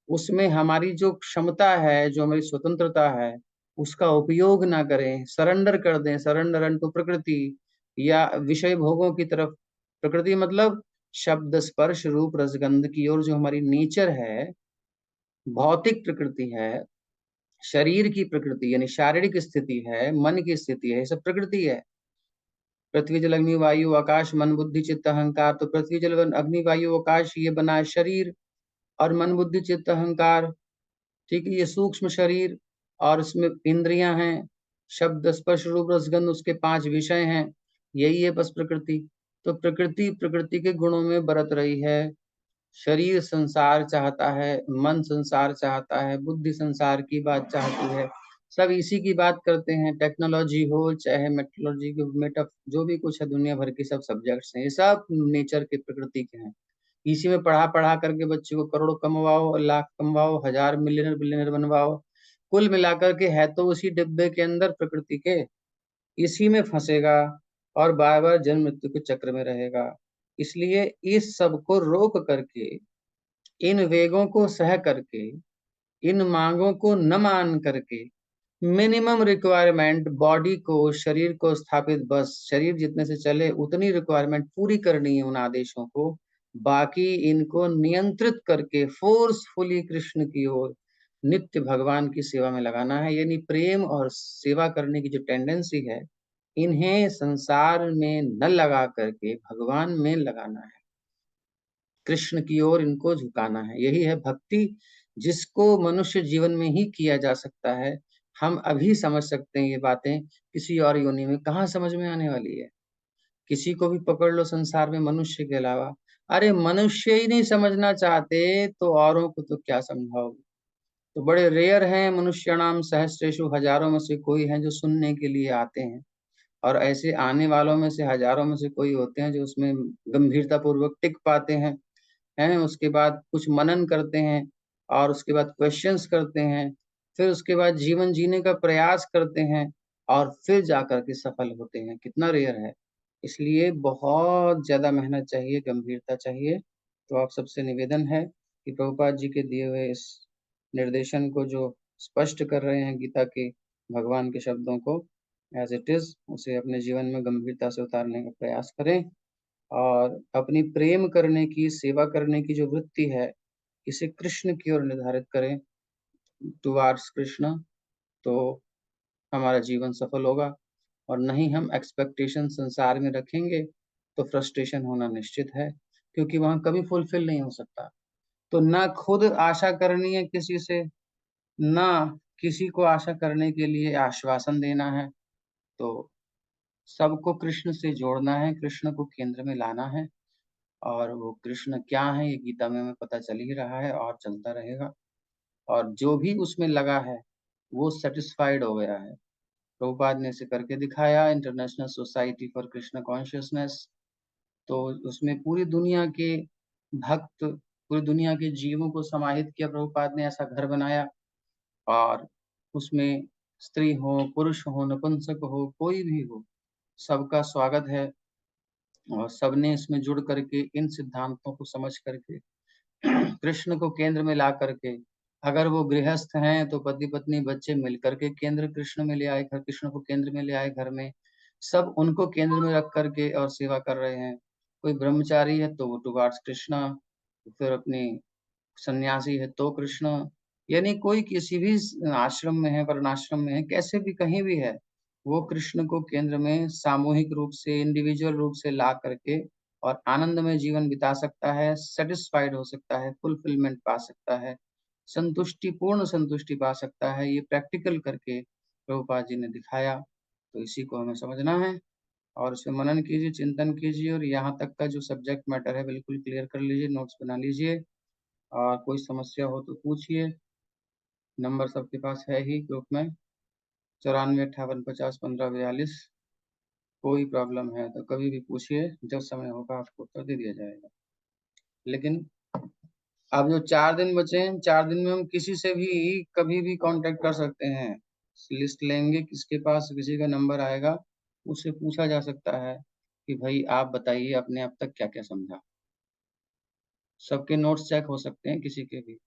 उसमें हमारी जो क्षमता है, जो हमारी स्वतंत्रता है, उसका उपयोग ना करें, सरेंडर कर दें, सरेंडर अनटू प्रकृति या विषय भोगों की तरफ। प्रकृति मतलब शब्द स्पर्श रूप रसगंध की ओर जो हमारी नेचर है, भौतिक प्रकृति है, शरीर की प्रकृति यानी शारीरिक स्थिति है, मन की स्थिति है, ये सब प्रकृति है। पृथ्वी जल अग्नि वायु आकाश मन बुद्धि चित्त अहंकार। तो पृथ्वी जल अग्नि वायु आकाश ये बना है शरीर, और मन बुद्धि चित्त अहंकार, ठीक है, ये सूक्ष्म शरीर। और इसमें इंद्रियां हैं, शब्द स्पर्श रूप रसगंध, उसके 5 विषय हैं, यही है बस प्रकृति। तो प्रकृति प्रकृति के गुणों में बरत रही है। शरीर संसार चाहता है, मन संसार चाहता है, बुद्धि संसार की बात चाहती है, सब इसी की बात करते हैं। टेक्नोलॉजी हो चाहे मेट्रोलॉजी, मेटा, जो भी कुछ है, दुनिया भर के सब सब्जेक्ट्स हैं, ये सब नेचर के, प्रकृति के हैं। इसी में पढ़ा पढ़ा करके बच्चे को करोड़ कमवाओ, लाख कमवाओ, हजार मिलियनर बिलियनर बनवाओ, कुल मिलाकर के है तो उसी डिब्बे के अंदर प्रकृति के, इसी में फंसेगा और बार बार जन्म मृत्यु के चक्र में रहेगा। इसलिए इस सब को रोक करके, इन वेगों को सह करके, इन मांगों को न मान करके, मिनिमम रिक्वायरमेंट बॉडी को, शरीर को स्थापित, बस शरीर जितने से चले उतनी रिक्वायरमेंट पूरी करनी है उन आदेशों को। बाकी इनको नियंत्रित करके फोर्सफुली कृष्ण की ओर, नित्य भगवान की सेवा में लगाना है। यानी प्रेम और सेवा करने की जो टेंडेंसी है, इन्हें संसार में न लगा करके भगवान में लगाना है, कृष्ण की ओर इनको झुकाना है। यही है भक्ति, जिसको मनुष्य जीवन में ही किया जा सकता है। हम अभी समझ सकते हैं ये बातें, किसी और योनि में कहाँ समझ में आने वाली है। किसी को भी पकड़ लो संसार में मनुष्य के अलावा, अरे मनुष्य ही नहीं समझना चाहते तो औरों को तो क्या समझाओगे। तो बड़े रेयर हैं मनुष्याणाम सहस्रेषु, हजारों में से कोई हैं जो सुनने के लिए आते हैं, और ऐसे आने वालों में से हजारों में से कोई होते हैं जो उसमें गंभीरता पूर्वक टिक पाते हैं, उसके बाद कुछ मनन करते हैं, और उसके बाद क्वेश्चंस करते हैं, फिर उसके बाद जीवन जीने का प्रयास करते हैं, और फिर जाकर के सफल होते हैं। कितना रेयर है। इसलिए बहुत ज्यादा मेहनत चाहिए, गंभीरता चाहिए। तो आप सबसे निवेदन है कि प्रभुपाद जी के दिए हुए इस निर्देशन को जो स्पष्ट कर रहे हैं गीता के भगवान के शब्दों को एज इट इज, उसे अपने जीवन में गंभीरता से उतारने का प्रयास करें, और अपनी प्रेम करने की, सेवा करने की जो वृत्ति है, इसे कृष्ण की ओर निर्धारित करें, टुवार्ड्स कृष्ण। तो हमारा जीवन सफल होगा। और नहीं हम एक्सपेक्टेशन संसार में रखेंगे तो फ्रस्ट्रेशन होना निश्चित है, क्योंकि वहां कभी फुलफिल नहीं हो सकता। तो ना खुद आशा करनी है किसी से, ना किसी को आशा करने के लिए आश्वासन देना है। तो सबको कृष्ण से जोड़ना है, कृष्ण को केंद्र में लाना है, और वो कृष्ण क्या है ये गीता में हमें पता चल ही रहा है और चलता रहेगा। और जो भी उसमें लगा है वो सेटिस्फाइड हो गया है। प्रभुपाद ने इसे करके दिखाया, international society for Krishna consciousness. तो उसमें पूरी दुनिया के भक्त, पूरी दुनिया के जीवों को समाहित किया प्रभुपाद ने, ऐसा घर बनाया। और उसमें स्त्री हो, पुरुष हो, नपुंसक हो, कोई भी हो, सबका स्वागत है। और सबने इसमें जुड़ करके इन सिद्धांतों को समझ करके कृष्ण को केंद्र में ला करके, अगर वो गृहस्थ हैं तो पति पत्नी बच्चे मिलकर के केंद्र कृष्ण में ले आए, घर कृष्ण को केंद्र में ले आए, घर में सब उनको केंद्र में रख करके और सेवा कर रहे हैं। कोई ब्रह्मचारी है तो वो टुवार्ड्स कृष्णा, फिर अपनी सन्यासी है तो कृष्ण, यानी कोई किसी भी आश्रम में है, वर्णाश्रम में है, कैसे भी कहीं भी है, वो कृष्ण को केंद्र में सामूहिक रूप से, इंडिविजुअल रूप से ला करके और आनंद में जीवन बिता सकता है, सेटिस्फाइड हो सकता है, फुलफिलमेंट पा सकता है, संतुष्टि, पूर्ण संतुष्टि पा सकता है। ये प्रैक्टिकल करके प्रभुपाद जी ने दिखाया। तो इसी को हमें समझना है और उसे मनन कीजिए, चिंतन कीजिए, और यहाँ तक का जो सब्जेक्ट मैटर है बिल्कुल क्लियर कर लीजिए, नोट्स बना लीजिए, और कोई समस्या हो तो पूछिए। नंबर सबके पास है ही ग्रुप में, 9458501542। कोई प्रॉब्लम है तो कभी भी पूछिए, जब समय होगा आपको उत्तर दे दिया जाएगा। लेकिन अब जो 4 दिन बचे हैं, 4 दिन में हम किसी से भी कभी भी कांटेक्ट कर सकते हैं। लिस्ट लेंगे, किसके पास किसी का नंबर आएगा, उससे पूछा जा सकता है कि भाई आप बताइए आपने अब तक क्या क्या समझा। सबके नोट्स चेक हो सकते हैं, किसी के भी।